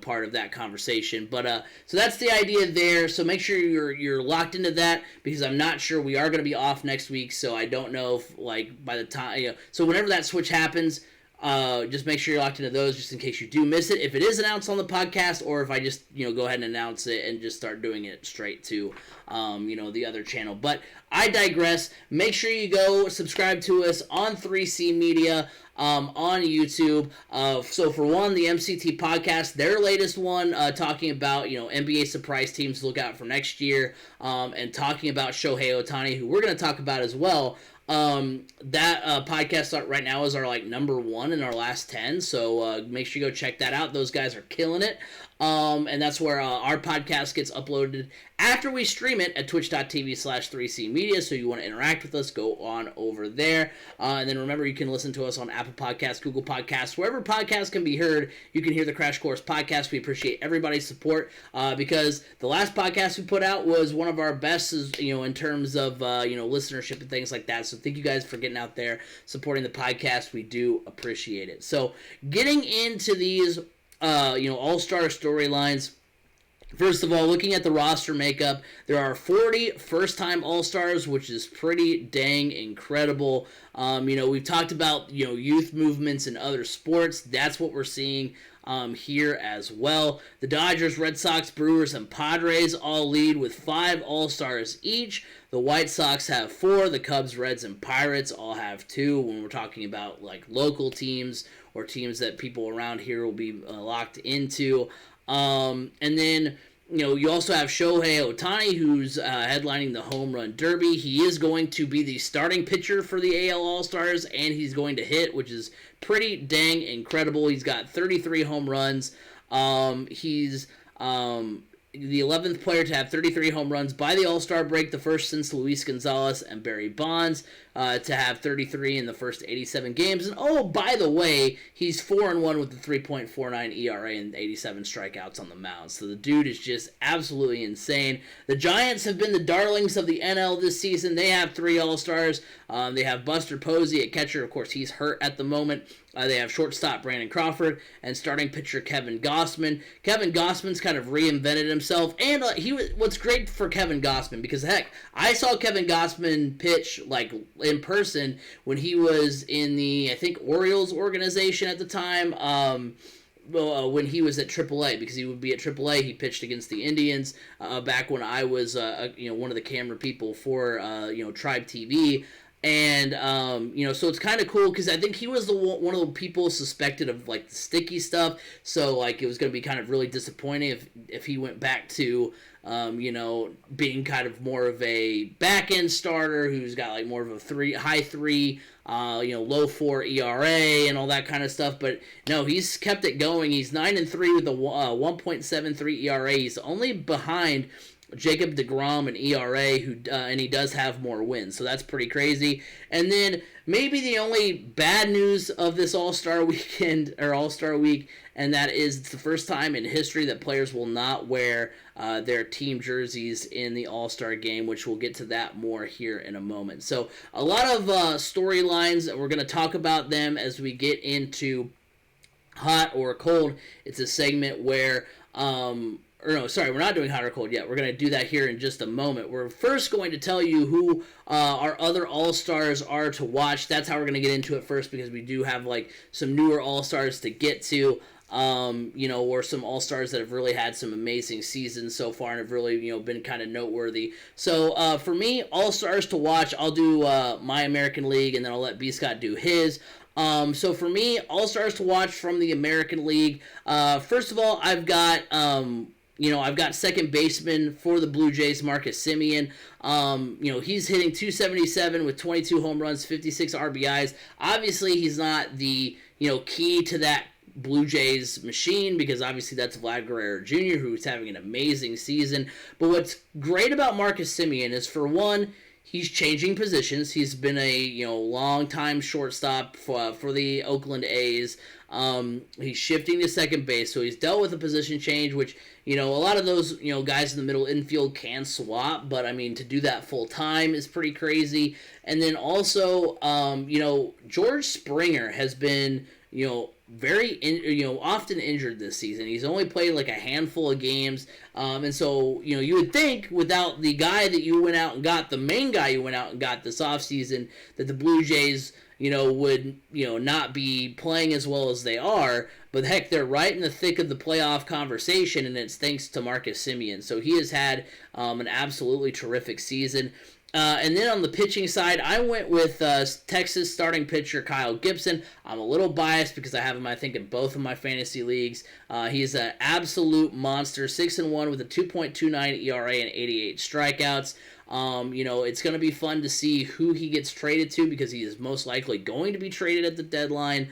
part of that conversation. But so that's the idea there. So make sure you're locked into that, because I'm not sure, we are going to be off next week, so I don't know if by the time so whenever that switch happens, Just make sure you're locked into those just in case you do miss it. If it is announced on the podcast, or if I just, go ahead and announce it and just start doing it straight to, the other channel. But I digress. Make sure you go subscribe to us on 3C Media. On YouTube. So for one, the MCT podcast, their latest one, talking about, NBA surprise teams to look out for next year, and talking about Shohei Ohtani, who we're going to talk about as well. That podcast right now is our number 1 in our last 10, so make sure you go check that out. Those guys are killing it. And that's where our podcast gets uploaded after we stream it at twitch.tv/3C Media. So you want to interact with us, go on over there. And then remember, you can listen to us on Apple Podcasts, Google Podcasts, wherever podcasts can be heard. You can hear the Crash Course podcast. We appreciate everybody's support, because the last podcast we put out was one of our best, in terms of, listenership and things like that. So thank you guys for getting out there, supporting the podcast. We do appreciate it. So getting into these all-star storylines. First of all, looking at the roster makeup, there are 40 first-time All-Stars, which is pretty dang incredible. We've talked about, youth movements in other sports. That's what we're seeing here as well. The Dodgers, Red Sox, Brewers, and Padres all lead with 5 All-Stars each. The White Sox have 4. The Cubs, Reds, and Pirates all have 2 when we're talking about, local teams or teams that people around here will be locked into. And then, you also have Shohei Ohtani, who's headlining the Home Run Derby. He is going to be the starting pitcher for the AL All-Stars, and he's going to hit, which is pretty dang incredible. He's got 33 home runs. He's the 11th player to have 33 home runs by the All-Star break, the first since Luis Gonzalez and Barry Bonds to have 33 in the first 87 games. And oh, by the way, he's 4-1 with the 3.49 ERA and 87 strikeouts on the mound. So the dude is just absolutely insane. The Giants have been the darlings of the NL this season. They have 3 All-Stars. They have Buster Posey at catcher. Of course, he's hurt at the moment. They have shortstop Brandon Crawford and starting pitcher Kevin Gausman. Kevin Gausman's kind of reinvented himself, and what's great for Kevin Gausman, because heck, I saw Kevin Gausman pitch in person when he was in the, I think, Orioles organization at the time. When he was at AAA, because he would be at AAA, he pitched against the Indians back when I was one of the camera people for Tribe TV. And, so it's kind of cool because I think he was one of the people suspected of, the sticky stuff. So, it was going to be kind of really disappointing if he went back to, being kind of more of a back-end starter who's got, more of a high 3, low 4 ERA and all that kind of stuff. But, no, he's kept it going. He's 9-3 with a 1.73 ERA. He's only behind Jacob deGrom and ERA, and he does have more wins, so that's pretty crazy. And then maybe the only bad news of this All-Star weekend, or All-Star week, and that is it's the first time in history that players will not wear their team jerseys in the All-Star game, which we'll get to that more here in a moment. So a lot of storylines, we're going to talk about them as we get into Hot or Cold. It's a segment where we're not doing hot or cold yet. We're going to do that here in just a moment. We're first going to tell you who our other All-Stars are to watch. That's how we're going to get into it first, because we do have some newer All-Stars to get to, or some All-Stars that have really had some amazing seasons so far and have really, been kind of noteworthy. So for me, All-Stars to watch, I'll do my American League, and then I'll let B. Scott do his. So for me, All-Stars to watch from the American League. First of all, I've got second baseman for the Blue Jays, Marcus Semien. He's hitting .277 with 22 home runs, 56 RBIs. Obviously, he's not the, key to that Blue Jays machine, because obviously that's Vlad Guerrero Jr., who's having an amazing season. But what's great about Marcus Semien is, for one, he's changing positions. He's been a long-time shortstop for the Oakland A's. He's shifting to second base, so he's dealt with a position change, which, a lot of those, guys in the middle infield can swap, but, to do that full-time is pretty crazy. And then also, George Springer has been, very, often injured this season. He's only played a handful of games, and so, you would think without the guy that you went out and got, the main guy you went out and got this offseason, that the Blue Jays, would, not be playing as well as they are. But heck, they're right in the thick of the playoff conversation, and it's thanks to Marcus Semien. So he has had an absolutely terrific season. And then on the pitching side, I went with Texas starting pitcher Kyle Gibson. I'm a little biased because I have him, I think, in both of my fantasy leagues. He's an absolute monster, 6-1 with a 2.29 ERA and 88 strikeouts. It's going to be fun to see who he gets traded to because he is most likely going to be traded at the deadline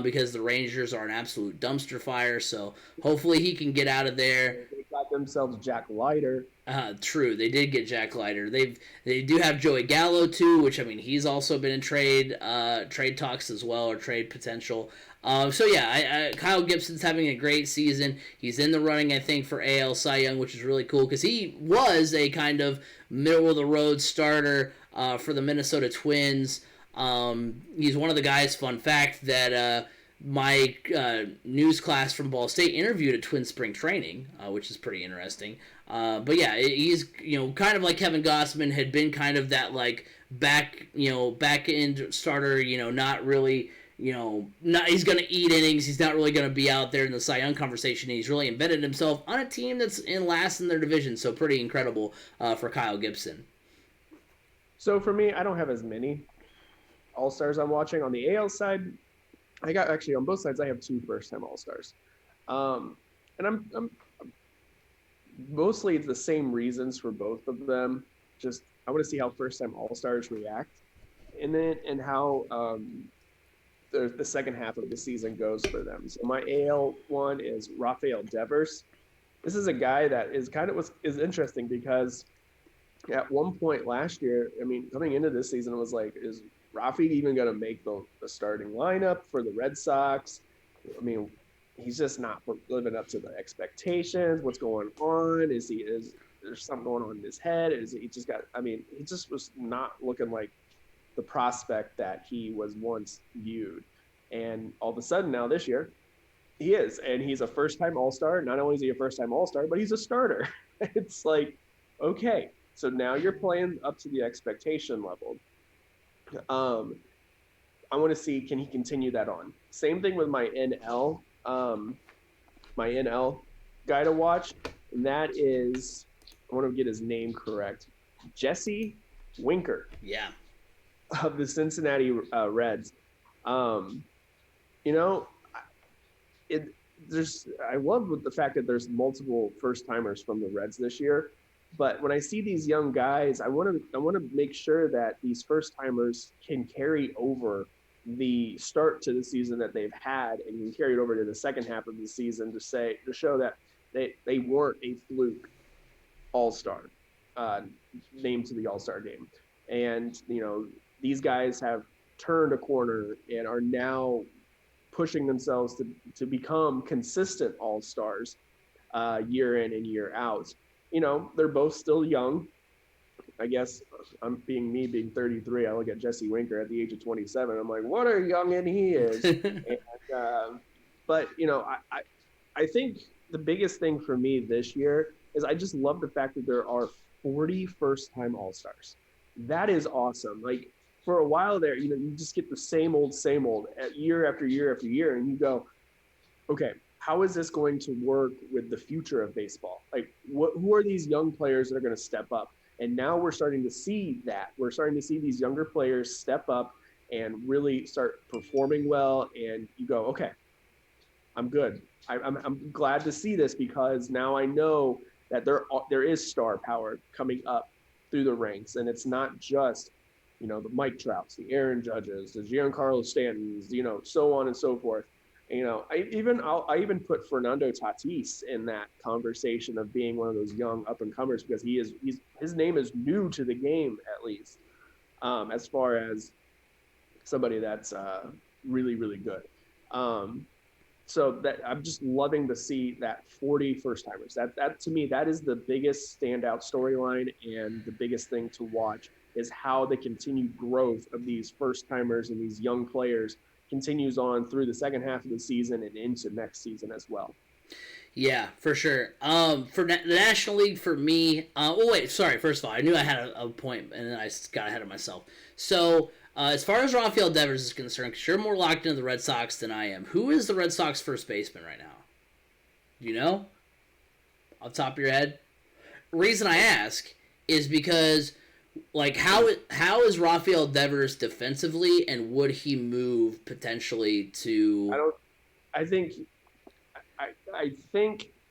because the Rangers are an absolute dumpster fire. So hopefully he can get out of there. They got themselves Jack Leiter. True, they did get Jack Leiter. They do have Joey Gallo too, which he's also been in trade talks as well, or trade potential. Kyle Gibson's having a great season. He's in the running, I think, for AL Cy Young, which is really cool because he was a kind of middle of the road starter for the Minnesota Twins. He's one of the guys. Fun fact that. My news class from Ball State interviewed at Twin Spring Training, which is pretty interesting. He's kind of like Kevin Gossman had been kind of that like back end starter. Not really. He's going to eat innings. He's not really going to be out there in the Cy Young conversation. He's really embedded himself on a team that's in last in their division. So pretty incredible for Kyle Gibson. So for me, I don't have as many All-Stars I'm watching. On the AL side, I got actually on both sides. I have 2 first-time All-Stars, and I'm mostly the same reasons for both of them. Just I want to see how first-time All-Stars react, and how the second half of the season goes for them. So my AL one is Rafael Devers. This is a guy that is interesting because at one point last year, coming into this season, it was like, is Rafi even going to make the starting lineup for the Red Sox? He's just not living up to the expectations. What's going on? Is there something going on in his head? He just was not looking like the prospect that he was once viewed. And all of a sudden now this year, he is. And he's a first-time All-Star. Not only is he a first-time All-Star, but he's a starter. It's like, okay, so now you're playing up to the expectation level. I want to see, can he continue that on? Same thing with my NL guy to watch, and that is, I want to get his name correct, Jesse Winker. Yeah. Of the Cincinnati Reds. I love the fact that there's multiple first-timers from the Reds this year. But when I see these young guys, I want to make sure that these first-timers can carry over the start to the season that they've had and can carry it over to the second half of the season to show that they weren't a fluke All-Star named to the All-Star game. And, these guys have turned a corner and are now pushing themselves to become consistent All-Stars year in and year out. They're both still young. I guess being 33, I look at Jesse Winker at the age of 27. I'm like, what a youngin' he is. But I think the biggest thing for me this year is I just love the fact that there are 40 first-time All-Stars. That is awesome. Like, for a while there, you just get the same old year after year after year, and you go, okay, how is this going to work with the future of baseball? Like, who are these young players that are going to step up? And now we're starting to see that. We're starting to see these younger players step up and really start performing well. And you go, okay, I'm good. I'm glad to see this because now I know that there is star power coming up through the ranks. And it's not just, the Mike Trouts, the Aaron Judges, the Giancarlo Stantons, so on and so forth. I even put Fernando Tatis in that conversation of being one of those young up and comers because his name is new to the game, at least, as far as somebody that's really, really good. So that I'm just loving to see that 40 first timers. That to me, that is the biggest standout storyline and the biggest thing to watch is how the continued growth of these first timers and these young players continues on through the second half of the season and into next season as well. Yeah, for sure. For the National League, for me, first of all, I knew I had a point, and then I got ahead of myself. So, As far as Rafael Devers is concerned, because you're more locked into the Red Sox than I am, who is the Red Sox first baseman right now? Do you know? Off the top of your head? Reason I ask is because, like, how is Rafael Devers defensively, and would he move potentially to? I think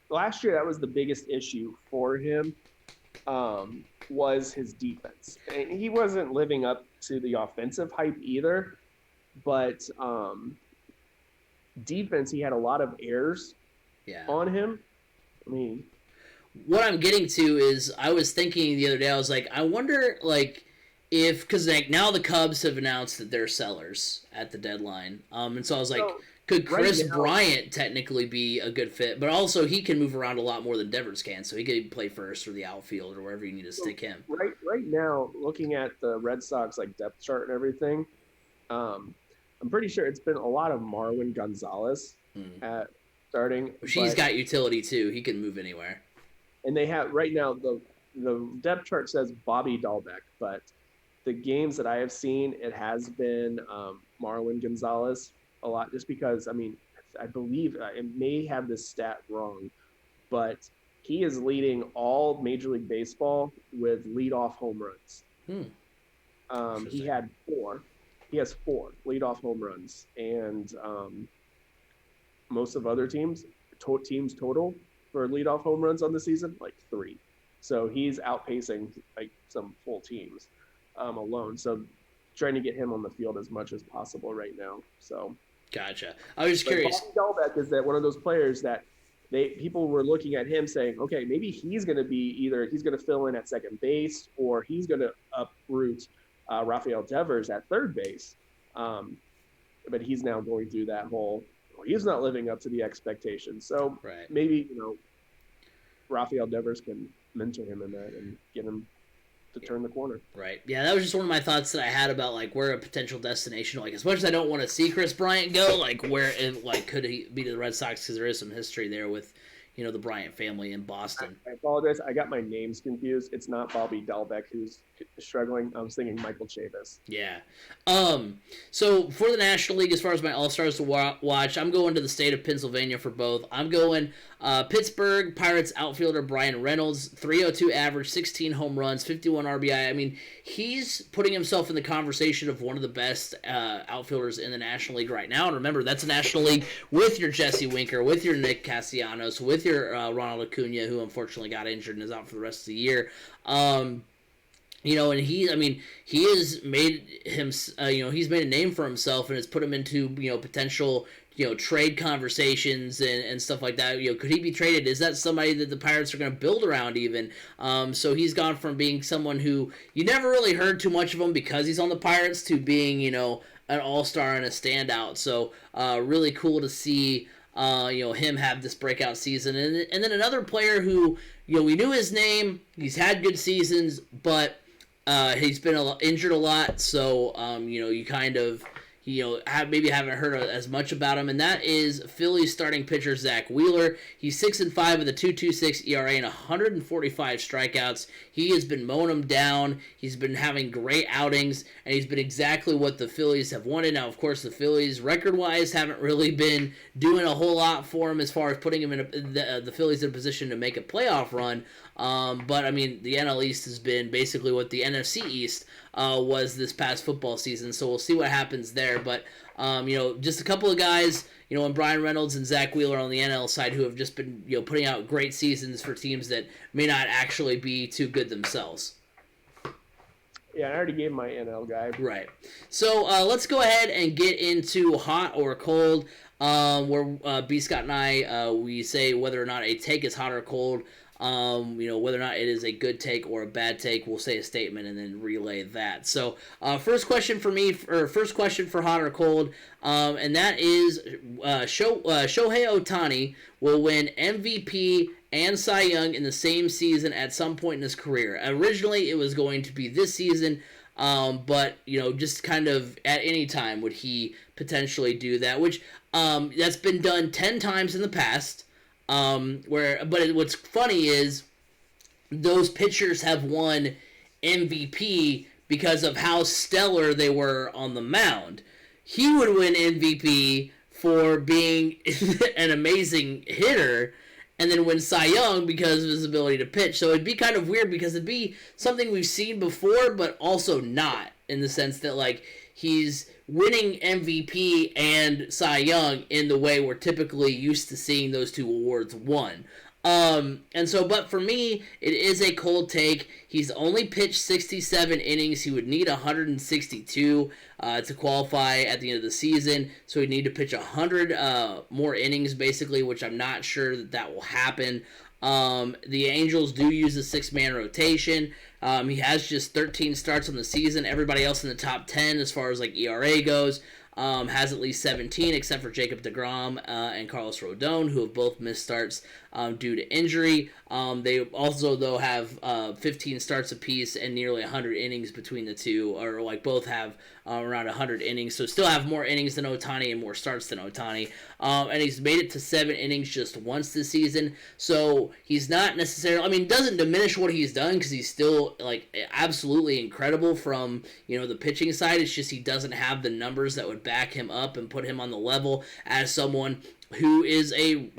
last year that was the biggest issue for him. Was his defense. And he wasn't living up to the offensive hype either, but defense, he had a lot of errors on him. I mean, what I'm getting to is, I was thinking the other day, I was like, I wonder, like, if, because like now the Cubs have announced that they're sellers at the deadline, and so I was like, could Chris Bryant technically be a good fit? But also, he can move around a lot more than Devers can, so he could play first or the outfield or wherever you need to stick him. Right now, looking at the Red Sox like depth chart and everything, I'm pretty sure it's been a lot of Marwin Gonzalez at starting. He's got utility too. He can move anywhere. And they have right now the depth chart says Bobby Dahlbeck, but the games that I have seen, it has been Marwin Gonzalez a lot, just because, I mean, I believe I may have this stat wrong, but he is leading all Major League Baseball with leadoff home runs. He had 4. He has 4 leadoff home runs, and most of other teams total for leadoff home runs on the season, like 3. So he's outpacing like some full teams alone. So trying to get him on the field as much as possible right now. So. Gotcha. I was just curious. Bobby Dahlbeck is that one of those players that people were looking at him saying, okay, maybe he's going to be either he's going to fill in at second base or he's going to uproot Rafael Devers at third base. But he's now going through that whole. He's not living up to the expectations. So maybe Rafael Devers can mentor him in that and get him to turn the corner. Right. Yeah, that was just one of my thoughts that I had about like where a potential destination, like as much as I don't want to see Chris Bryant go, like where it, like could he be to the Red Sox, because there is some history there with, you know, the Bryant family in Boston. I apologize. I got my names confused. It's not Bobby Dahlbeck who's struggling. I was thinking Michael Chavis. Yeah. So for the National League, as far as my All-Stars to watch, I'm going to the state of Pennsylvania for both. I'm going Pittsburgh Pirates outfielder Brian Reynolds, 302 average, 16 home runs, 51 RBI. I mean, he's putting himself in the conversation of one of the best outfielders in the National League right now. And remember, that's a National League with your Jesse Winker, with your Nick Castellanos, with your Ronald Acuna, who unfortunately got injured and is out for the rest of the year. You know, and he has made him, he's made a name for himself and has put him into, potential, trade conversations and stuff like that. Could he be traded? Is that somebody that the Pirates are going to build around even? So he's gone from being someone who you never really heard too much of him because he's on the Pirates to being, an all-star and a standout. So really cool to see, him have this breakout season. And then another player who, we knew his name, he's had good seasons, but he's been injured a lot, so you kind of maybe haven't heard as much about him, and that is Phillies starting pitcher Zach Wheeler. He's 6-5 with a 2.26 ERA and 145 strikeouts. He has been mowing them down. He's been having great outings, and he's been exactly what the Phillies have wanted. Now, of course, the Phillies, record-wise, haven't really been doing a whole lot for him as far as putting him in the Phillies in a position to make a playoff run. But, I mean, the NL East has been basically what the NFC East was this past football season, so we'll see what happens there. But, just a couple of guys, and Brian Reynolds and Zach Wheeler on the NL side who have just been, putting out great seasons for teams that may not actually be too good themselves. Yeah, I already gave my NL guy. Right. So let's go ahead and get into hot or cold, where B. Scott and I, we say whether or not a take is hot or cold. Whether or not it is a good take or a bad take, we'll say a statement and then relay that. So, first question for hot or cold, and that is Shohei Ohtani will win MVP and Cy Young in the same season at some point in his career. Originally, it was going to be this season, but just kind of at any time would he potentially do that, which that's been done 10 times in the past. What's funny is those pitchers have won MVP because of how stellar they were on the mound. He would win MVP for being an amazing hitter, and then win Cy Young because of his ability to pitch. So it'd be kind of weird because it'd be something we've seen before, but also not, in the sense that, like, he's winning MVP and Cy Young in the way we're typically used to seeing those two awards won. But for me, it is a cold take. He's only pitched 67 innings. He would need 162 to qualify at the end of the season. So he'd need to pitch 100 more innings, basically, which I'm not sure that will happen. The Angels do use a 6-man rotation. He has just 13 starts on the season. Everybody else in the top 10 as far as like ERA goes has at least 17, except for Jacob deGrom and Carlos Rodon, who have both missed starts due to injury. They also, though, have 15 starts apiece and nearly 100 innings between the two, or like both have around 100 innings, so still have more innings than Ohtani and more starts than Ohtani. And he's made it to 7 innings just once this season, so he's not necessarily, I mean, doesn't diminish what he's done because he's still like absolutely incredible from, you know, the pitching side. It's just he doesn't have the numbers that would back him up and put him on the level as someone who is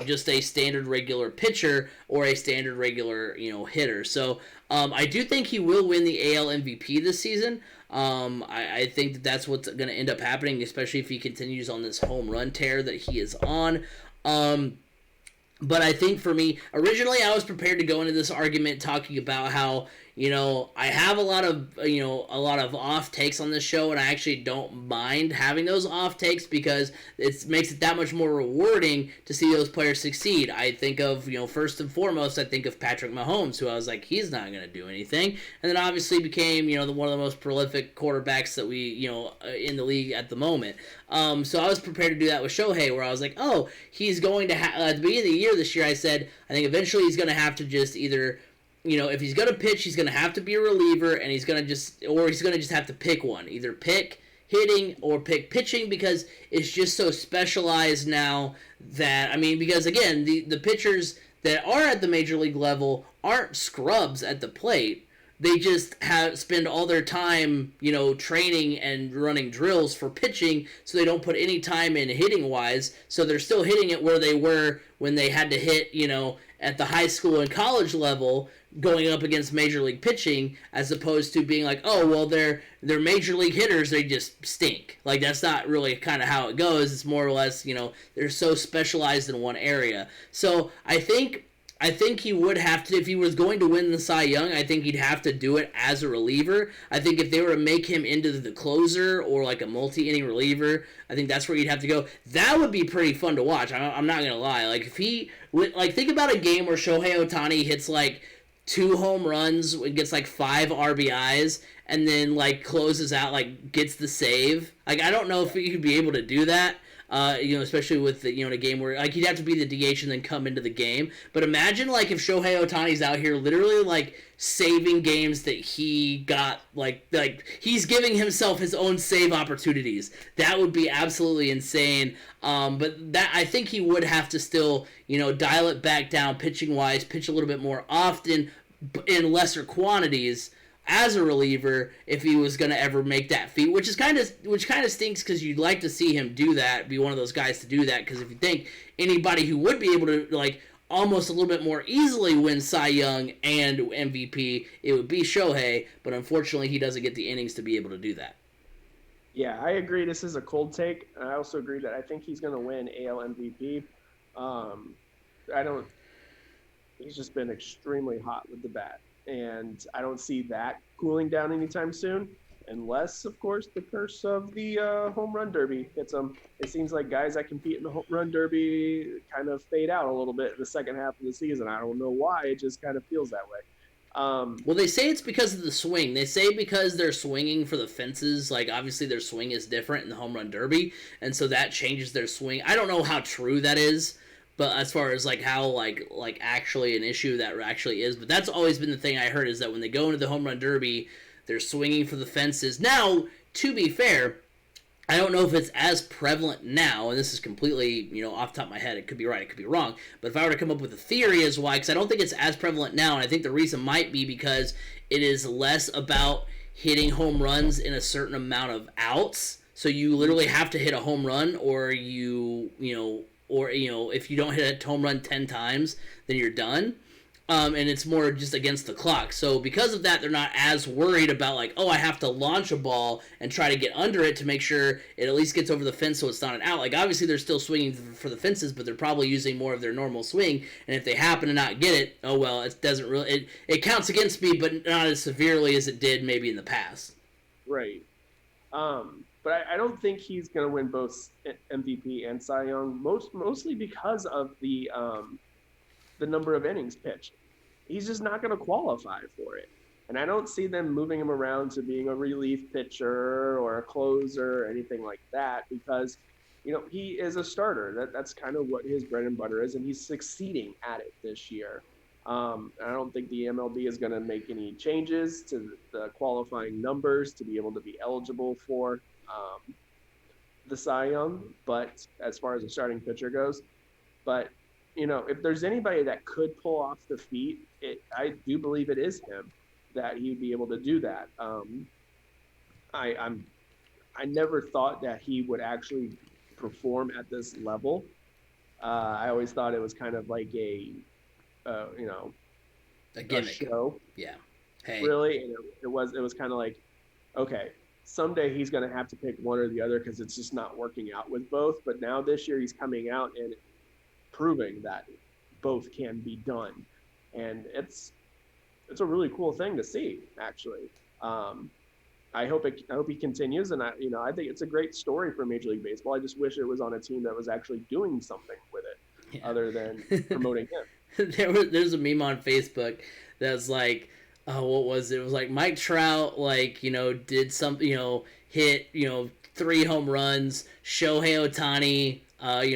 just a standard regular pitcher or a standard regular, you know, hitter. So I do think he will win the AL MVP this season. I think that's what's going to end up happening, especially if he continues on this home run tear that he is on. But I think for me, originally I was prepared to go into this argument talking about how, you know, I have a lot of off takes on this show, and I actually don't mind having those off takes because it makes it that much more rewarding to see those players succeed. I think of, you know, first and foremost, I think of Patrick Mahomes, who I was like, he's not going to do anything, and then obviously became, you know, one of the most prolific quarterbacks that we, you know, in the league at the moment. So I was prepared to do that with Shohei, where I was like, oh, he's going to at the beginning of the year this year, I said, I think eventually he's going to have to just either, you know, if he's going to pitch, he's going to have to be a reliever, and he's going to just have to pick one. Either pick hitting or pick pitching, because it's just so specialized now that, I mean, because again, the pitchers that are at the major league level aren't scrubs at the plate. They just spend all their time, you know, training and running drills for pitching, so they don't put any time in hitting-wise, so they're still hitting it where they were when they had to hit, you know, at the high school and college level, going up against major league pitching, as opposed to being like, oh, well, they're major league hitters, they just stink. Like, that's not really kind of how it goes. It's more or less, you know, they're so specialized in one area. So I think he would have to, if he was going to win the Cy Young, I think he'd have to do it as a reliever. I think if they were to make him into the closer or like a multi-inning reliever, I think that's where you'd have to go. That would be pretty fun to watch. I'm not going to lie. Like, if he, like, think about a game where Shohei Ohtani hits like 2 home runs, gets like 5 RBIs, and then like closes out, like gets the save. Like, I don't know if he could be able to do that. You know, especially with the, you know, in a game where like he'd have to be the DH and then come into the game. But imagine like if Shohei Ohtani's out here literally like saving games that he got, like he's giving himself his own save opportunities. That would be absolutely insane. But that, I think he would have to still, you know, dial it back down pitching wise, pitch a little bit more often in lesser quantities as a reliever if he was going to ever make that feat, which kind of stinks, because you'd like to see him do that, be one of those guys to do that, because if you think anybody who would be able to like almost a little bit more easily win Cy Young and MVP, it would be Shohei, but unfortunately he doesn't get the innings to be able to do that. Yeah, I agree. This is a cold take. I also agree that I think he's going to win AL MVP. He's just been extremely hot with the bat, and I don't see that cooling down anytime soon, unless, of course, the curse of the home run derby hits him. It seems like guys that compete in the home run derby kind of fade out a little bit in the second half of the season. I don't know why. It just kind of feels that way. Well, they say it's because of the swing. They say because they're swinging for the fences, like obviously their swing is different in the home run derby, and so that changes their swing. I don't know how true that is, but as far as like how like actually an issue that actually is, but that's always been the thing I heard, is that when they go into the home run derby, they're swinging for the fences. Now, to be fair, I don't know if it's as prevalent now, and this is completely, you know, off the top of my head. It could be right, it could be wrong. But if I were to come up with a theory as why, because I don't think it's as prevalent now, and I think the reason might be because it is less about hitting home runs in a certain amount of outs. So you literally have to hit a home run, or if you don't hit a home run 10 times, then you're done. And it's more just against the clock. So because of that, they're not as worried about like, oh, I have to launch a ball and try to get under it to make sure it at least gets over the fence so it's not an out. Like, obviously they're still swinging for the fences, but they're probably using more of their normal swing. And if they happen to not get it, oh well, it doesn't really it counts against me, but not as severely as it did maybe in the past. Right. But I don't think he's going to win both MVP and Cy Young, mostly because of the number of innings pitched. He's just not going to qualify for it. And I don't see them moving him around to being a relief pitcher or a closer or anything like that because, he is a starter. That's kind of what his bread and butter is, and he's succeeding at it this year. I don't think the MLB is going to make any changes to the qualifying numbers to be able to be eligible for the Cy Young, but as far as a starting pitcher goes. But if there's anybody that could pull off the feat, I do believe it is him, that he'd be able to do that. I never thought that he would actually perform at this level. I always thought it was kind of like a gimmick. Show. Yeah. Hey. Really, and it was kind of like, okay, someday he's going to have to pick one or the other because it's just not working out with both. But now this year he's coming out and proving that both can be done, and it's a really cool thing to see, actually. I hope he continues, and I think it's a great story for Major League Baseball. I just wish it was on a team that was actually doing something with it, other than promoting him. There's a meme on Facebook that's like, what was it? It was like Mike Trout, did something, hit 3 home runs. Shohei Ohtani,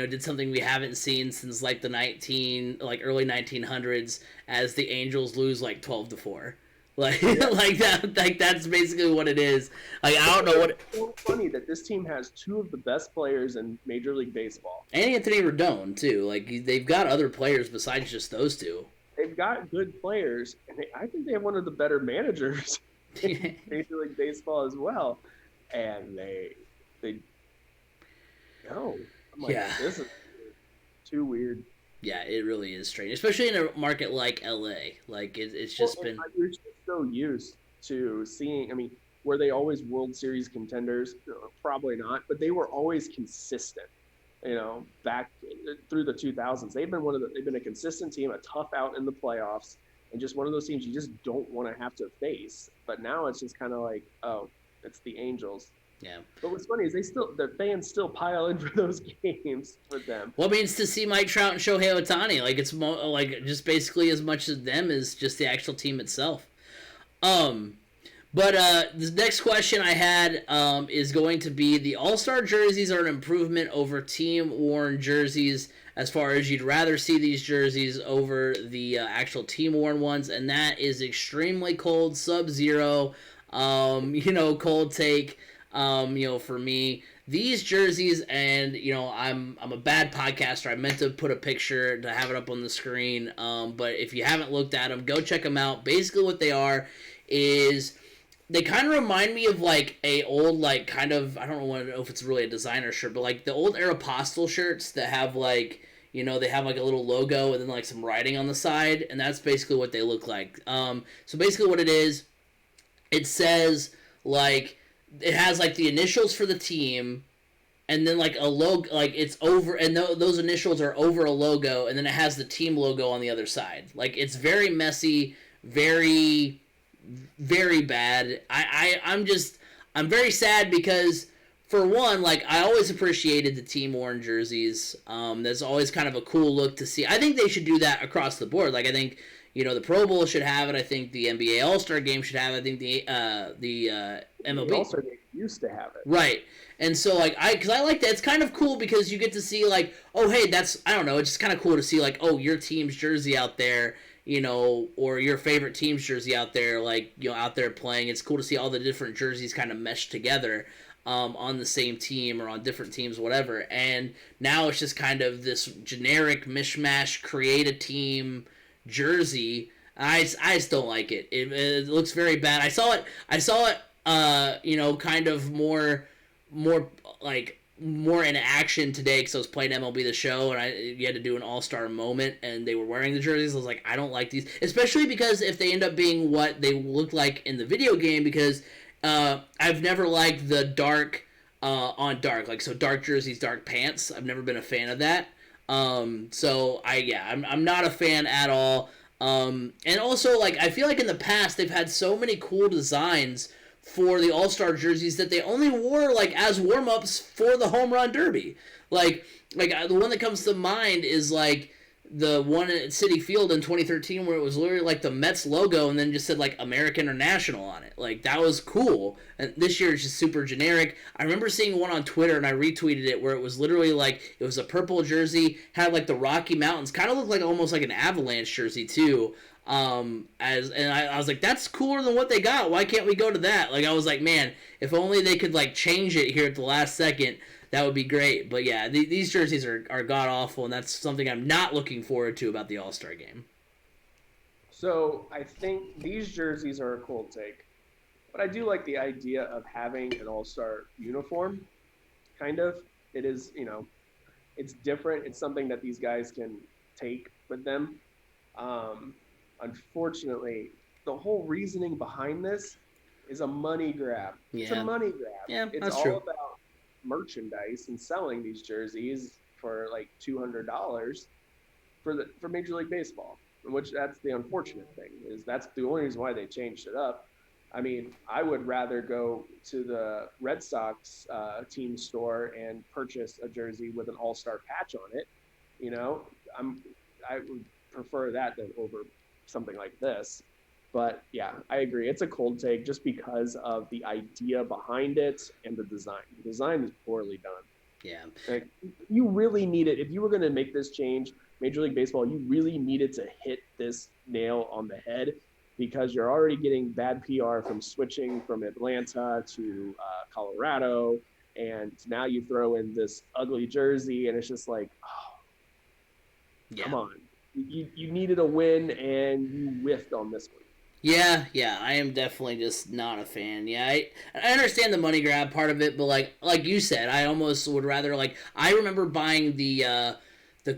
did something we haven't seen since like the early 1900s, as the Angels lose 12-4. That's basically what it is. I don't know what. It's so funny that this team has 2 of the best players in Major League Baseball. And Anthony Rendon too. They've got other players besides just those 2. They've got good players, and I think they have one of the better managers in Major League Baseball as well. And they no. I'm like, this is too weird. Yeah, it really is strange, especially in a market like LA. It's just been. You're just so used to seeing. I mean, were they always World Series contenders? Probably not, but they were always consistent. Back through the 2000s, they've been a consistent team, a tough out in the playoffs, and just one of those teams you just don't want to have to face. But now it's just kind of like, oh, it's the Angels. Yeah. But what's funny is the fans still pile in for those games with them. Well, I mean, it's to see Mike Trout and Shohei Ohtani. It's just basically as much as them as just the actual team itself. But the next question I had is going to be, the All-Star jerseys are an improvement over team-worn jerseys, as far as you'd rather see these jerseys over the actual team-worn ones, and that is extremely cold, sub-zero, cold take. For me, these jerseys, and I'm a bad podcaster. I meant to put a picture to have it up on the screen, but if you haven't looked at them, go check them out. Basically, what they are is they kind of remind me of a old I don't know if it's really a designer shirt, but the old Aeropostale shirts that have they have a little logo and then some writing on the side, and that's basically what they look like. So basically, what it is, it says it has the initials for the team, and then a logo, it's over, and those initials are over a logo, and then it has the team logo on the other side. It's very messy, very, very bad. I'm very sad because, for one, I always appreciated the team worn jerseys. That's always kind of a cool look to see. I think they should do that across the board. I think the Pro Bowl should have it. I think the NBA All-Star Game should have it. I think the MLB All-Star Game used to have it. Right. And so, because I like that. It's kind of cool because you get to see, oh, hey, that's, I don't know, it's just kind of cool to see, oh, your team's jersey out there, or your favorite team's jersey out there, out there playing. It's cool to see all the different jerseys kind of mesh together on the same team or on different teams, whatever. And now it's just kind of this generic mishmash, create a team jersey I just don't like it. It looks very bad. I saw it. Kind of more like more in action today because I was playing MLB The Show and you had to do an All-Star moment and they were wearing the jerseys. I was like, I don't like these, especially because if they end up being what they look like in the video game, because I've never liked the dark on dark, like so dark jerseys, dark pants. I've never been a fan of that. I'm not a fan at all. And also, like, I feel like in the past they've had so many cool designs for the All-Star jerseys that they only wore, like, as warm-ups for the Home Run Derby. Like the one that comes to mind is, like, the one at Citi Field in 2013 where it was literally, like, the Mets logo and then just said, like, American or National on it. Like, that was cool. And this year it's just super generic. I remember seeing one on Twitter, and I retweeted it, where it was literally, like, it was a purple jersey, had, like, the Rocky Mountains. Kind of looked like almost like an Avalanche jersey, too. I was like, that's cooler than what they got. Why can't we go to that? Like, I was like, man, if only they could, like, change it here at the last second, that would be great. But yeah, these jerseys are god-awful, and that's something I'm not looking forward to about the All-Star Game. So I think these jerseys are a cool take. But I do like the idea of having an All-Star uniform, kind of. It is, it's different. It's something that these guys can take with them. Unfortunately, the whole reasoning behind this is a money grab. Yeah. It's a money grab. Yeah, it's that's all true. about merchandise and selling these jerseys for like $200 for Major League Baseball. Which that's the unfortunate thing, is that's the only reason why they changed it up. I mean, I would rather go to the Red Sox team store and purchase a jersey with an All-Star patch on it. I would prefer that than over something like this. But yeah, I agree. It's a cold take just because of the idea behind it and the design. The design is poorly done. Yeah. Like, you really need it. If you were going to make this change, Major League Baseball, you really needed to hit this nail on the head, because you're already getting bad PR from switching from Atlanta to Colorado, and now you throw in this ugly jersey, and it's just like, come on. You needed a win, and you whiffed on this one. Yeah, I am definitely just not a fan. Yeah, I understand the money grab part of it, but like you said, I almost would rather, like, I remember buying the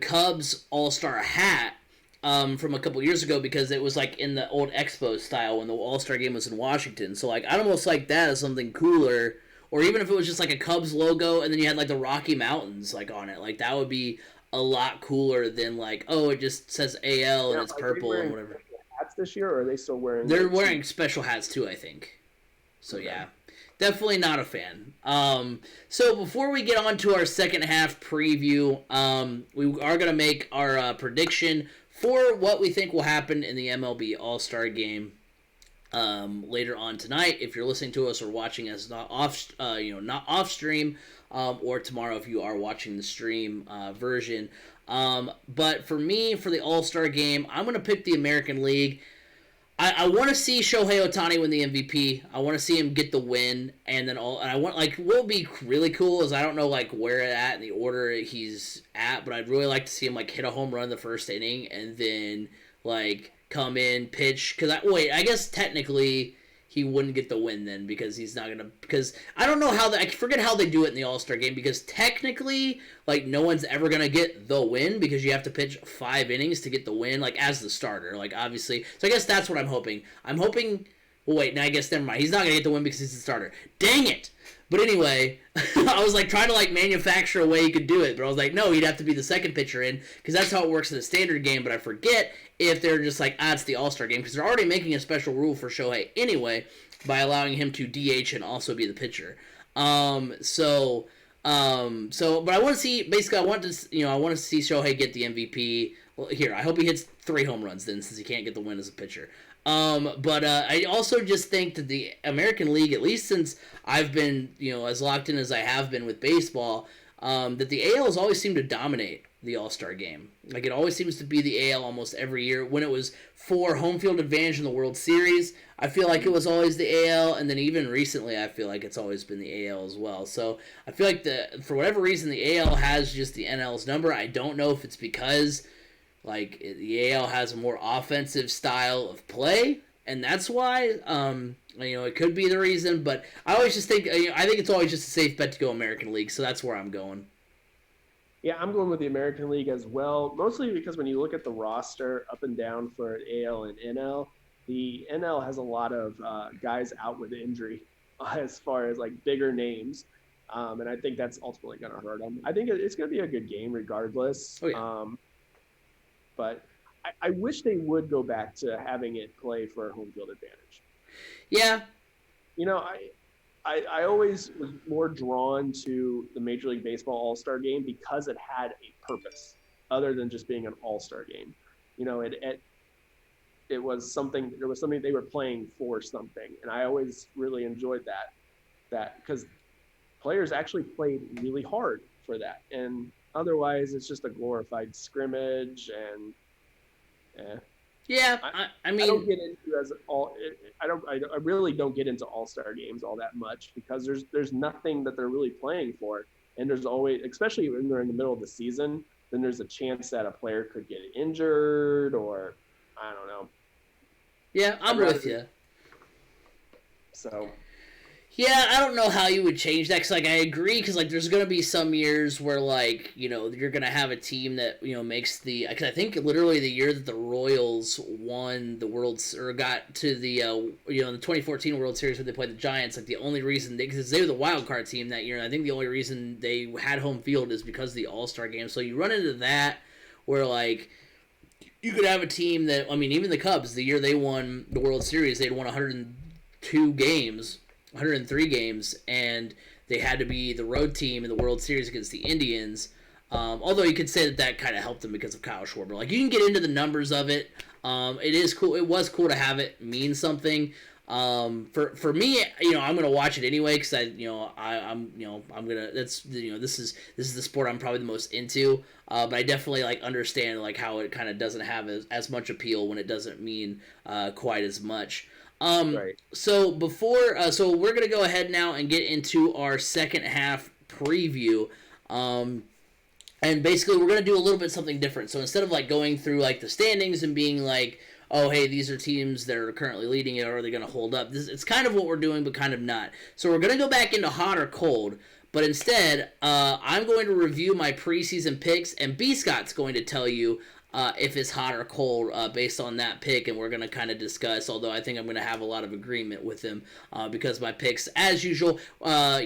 Cubs All-Star hat from a couple years ago because it was like in the old Expo style when the All-Star Game was in Washington. So like I'd almost like that as something cooler, or even if it was just like a Cubs logo and then you had like the Rocky Mountains like on it, like that would be a lot cooler than like, oh, it just says AL and it's purple and whatever. Hats this year, or are they still wearing? They're wearing special hats too, I think. So okay. Yeah, definitely not a fan. So before we get on to our second half preview, we are gonna make our prediction for what we think will happen in the MLB All-Star Game later on tonight. If you're listening to us or watching us not off stream, or tomorrow if you are watching the stream version. But for me, for the All-Star Game, I'm going to pick the American League. I want to see Shohei Ohtani win the MVP. I want to see him get the win, and I want, like, what would be really cool is I don't know like where at in the order he's at, but I'd really like to see him like hit a home run in the first inning and then like come in, pitch. I guess technically he wouldn't get the win then because he's not gonna. Because I don't know how I forget how they do it in the All-Star Game, because technically like no one's ever gonna get the win because you have to pitch 5 innings to get the win, like as the starter, like obviously. So I guess that's what I'm hoping. Well, wait, now I guess never mind. He's not gonna get the win because he's the starter. Dang it! But anyway, I was like trying to like manufacture a way he could do it, but I was like, no, he'd have to be the second pitcher in because that's how it works in the standard game. But I forget if they're just like, it's the All-Star Game, because they're already making a special rule for Shohei anyway by allowing him to DH and also be the pitcher. But I want to see, basically, I want to see Shohei get the MVP. Well, here, I hope he hits 3 home runs then, since he can't get the win as a pitcher. But I also just think that the American League, at least since I've been, as locked in as I have been with baseball, that the ALs always seem to dominate the All-Star Game. Like, it always seems to be the AL almost every year. When it was for home field advantage in the World Series, I feel like it was always the AL, and then even recently I feel like it's always been the AL as well. So I feel like for whatever reason the AL has just the NL's number. I don't know if it's because Like the AL has a more offensive style of play, and that's why it could be the reason. But I always just think I think it's always just a safe bet to go American League, so that's where I'm going. Yeah, I'm going with the American League as well, mostly because when you look at the roster up and down for AL and NL, the NL has a lot of guys out with injury as far as like bigger names. And I think that's ultimately going to hurt them. I think it's going to be a good game regardless. Oh, yeah. But I wish they would go back to having it play for home field advantage. Yeah. I always was more drawn to the Major League Baseball All-Star Game because it had a purpose other than just being an All-Star Game. It was something. There was something they were playing for something, and I always really enjoyed that because players actually played really hard for that, and otherwise it's just a glorified scrimmage and. Yeah, I mean, I don't get into I really don't get into All-Star games all that much because there's nothing that they're really playing for, and there's always, especially when they're in the middle of the season, then there's a chance that a player could get injured or I don't know. Yeah, I'm with you. So. Yeah, I don't know how you would change that because, I agree because, there's going to be some years where, you're going to have a team that, makes because I think literally the year that the Royals won the or got to the, the 2014 World Series where they played the Giants, the only reason, because they were the wild card team that year, and I think the only reason they had home field is because of the All-Star Game. So you run into that where, you could have a team that, even the Cubs, the year they won the World Series, they'd won 102 games. 103 games, and they had to be the road team in the World Series against the Indians. Although you could say that kind of helped them because of Kyle Schwarber. You can get into the numbers of it. It is cool. It was cool to have it mean something. For me, I'm gonna watch it anyway because I'm gonna. This is the sport I'm probably the most into. But I definitely understand how it kind of doesn't have as much appeal when it doesn't mean quite as much. Right. So so we're gonna go ahead now and get into our second half preview. And basically we're gonna do a little bit something different. So instead of going through the standings and being oh hey, these are teams that are currently leading it, or are they gonna hold up? It's kind of what we're doing, but kind of not. So we're gonna go back into hot or cold. But instead, I'm going to review my preseason picks, and B. Scott's going to tell you if it's hot or cold based on that pick, and we're going to kind of discuss, although I think I'm going to have a lot of agreement with him because my picks, as usual, are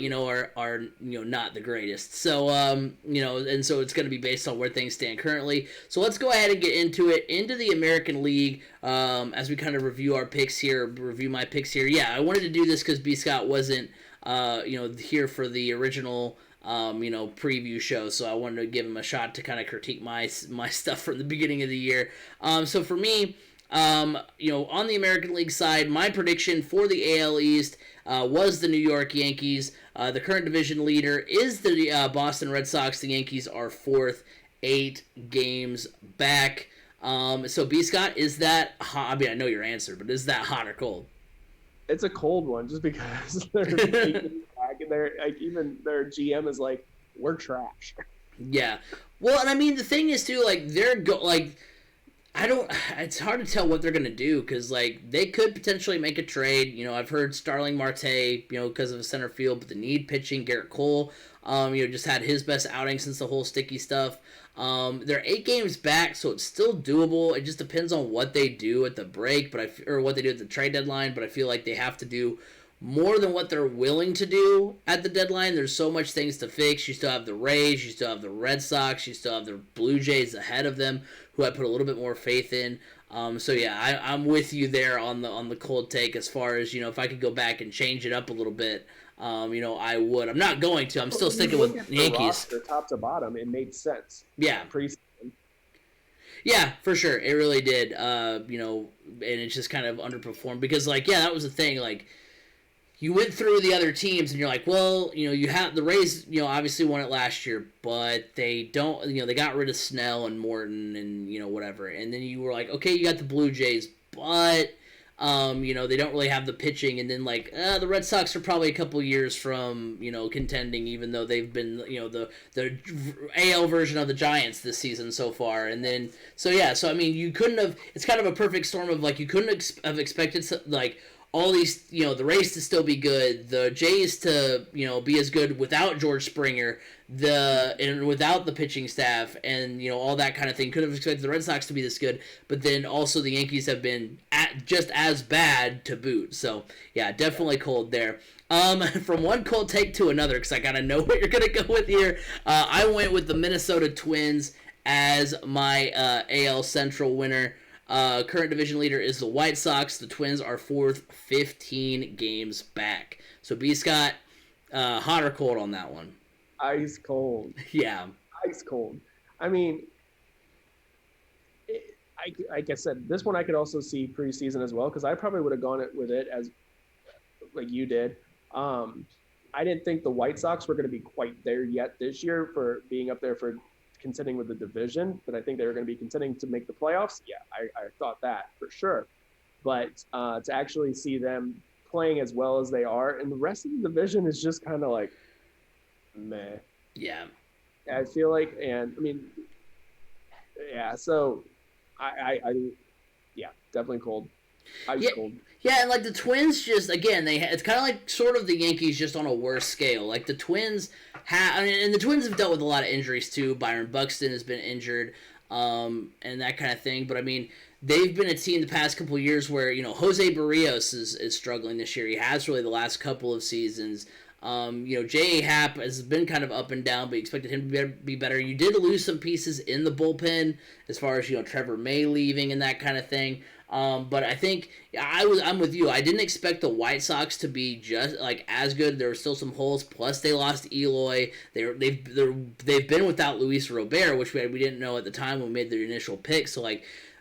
not the greatest. So, and so it's going to be based on where things stand currently. So let's go ahead and get into it, into the American League as we kind of review my picks here. Yeah, I wanted to do this because B. Scott wasn't, here for the original preview show, so I wanted to give him a shot to kind of critique my stuff from the beginning of the year. So for me, on the American League side, my prediction for the AL East was the New York Yankees. The current division leader is the Boston Red Sox. The Yankees are fourth, 8 games back. So B. Scott, is that hot? I know your answer, but is that hot or cold? It's a cold one just because they're back and even their GM is we're trash. Yeah. Well, and the thing is too, it's hard to tell what they're going to do because, they could potentially make a trade. I've heard Starling Marte, because of the center field, but they need pitching. Garrett Cole, just had his best outing since the whole sticky stuff. They're 8 games back, so it's still doable. It just depends on what they do at the break, or what they do at the trade deadline, but I feel like they have to do more than what they're willing to do at the deadline. There's so much things to fix. You still have the Rays, you still have the Red Sox, you still have the Blue Jays ahead of them, who I put a little bit more faith in. So yeah, I'm with you there on the cold take as far as, if I could go back and change it up a little bit, I would. I'm not going to. I'm still sticking with the Yankees. Roster, top to bottom, it made sense. Yeah. Yeah, for sure. It really did. And it's just kind of underperformed because, that was the thing. You went through the other teams and you're like, well, you have the Rays, obviously won it last year, but they don't, they got rid of Snell and Morton and, whatever. And then you were like, okay, you got the Blue Jays, but They don't really have the pitching, and then the Red Sox are probably a couple years from contending, even though they've been the AL version of the Giants this season so far. And then so I mean you couldn't have. It's kind of a perfect storm of you couldn't have expected all these, the Rays to still be good, the Jays to, be as good without George Springer, and without the pitching staff, and all that kind of thing. Could have expected the Red Sox to be this good, but then also the Yankees have been just as bad to boot. So yeah, definitely cold there. From one cold take to another, because I gotta know what you're gonna go with here. I went with the Minnesota Twins as my AL Central winner. Current division leader is the White Sox. The Twins are fourth, 15 games back. So B. Scott, hot or cold on that one? Ice cold. Yeah. Ice cold. I mean, like I said, this one I could also see preseason as well, because I probably would have gone with it as like you did. I didn't think the White Sox were going to be quite there yet this year for being up there for contending with the division, but I think they were going to be contending to make the playoffs. Yeah, I thought that for sure. But to actually see them playing as well as they are, and the rest of the division is just kind of like, meh. Yeah. I feel like, and I mean, yeah. So, I yeah, definitely cold. Ice cold. Yeah, and the Twins just again it's kind of like sort of the Yankees just on a worse scale. Like the Twins and the Twins have dealt with a lot of injuries too. Byron Buxton has been injured, and that kind of thing. But I mean, they've been a team the past couple of years where Jose Barrios is struggling this year. He has really the last couple of seasons. J.A. Happ has been kind of up and down, but you expected him to be better. You did lose some pieces in the bullpen as far as Trevor May leaving and that kind of thing. But I think I'm with you. I didn't expect the White Sox to be just as good. There were still some holes. Plus, they lost Eloy. They've been without Luis Robert, which we didn't know at the time when we made their initial pick. So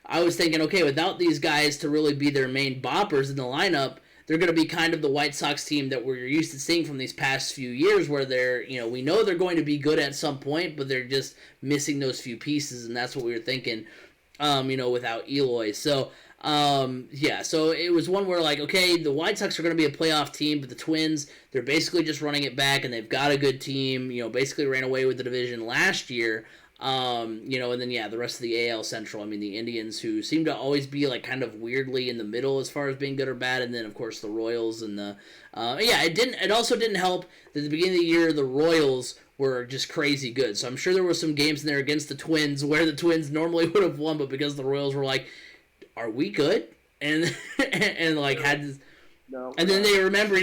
I was thinking, okay, without these guys to really be their main boppers in the lineup, they're going to be kind of the White Sox team that we're used to seeing from these past few years, where they're we know they're going to be good at some point, but they're just missing those few pieces, and that's what we were thinking. Without Eloy. So. So it was one where okay, the White Sox are going to be a playoff team, but the Twins, they're basically just running it back, and they've got a good team, basically ran away with the division last year, and then, the rest of the AL Central, I mean, the Indians, who seem to always be, kind of weirdly in the middle as far as being good or bad, and then, of course, the Royals, and it also didn't help that at the beginning of the year, the Royals were just crazy good, so I'm sure there were some games in there against the Twins where the Twins normally would have won, but because the Royals were are we good? And had this, no, and then they remembered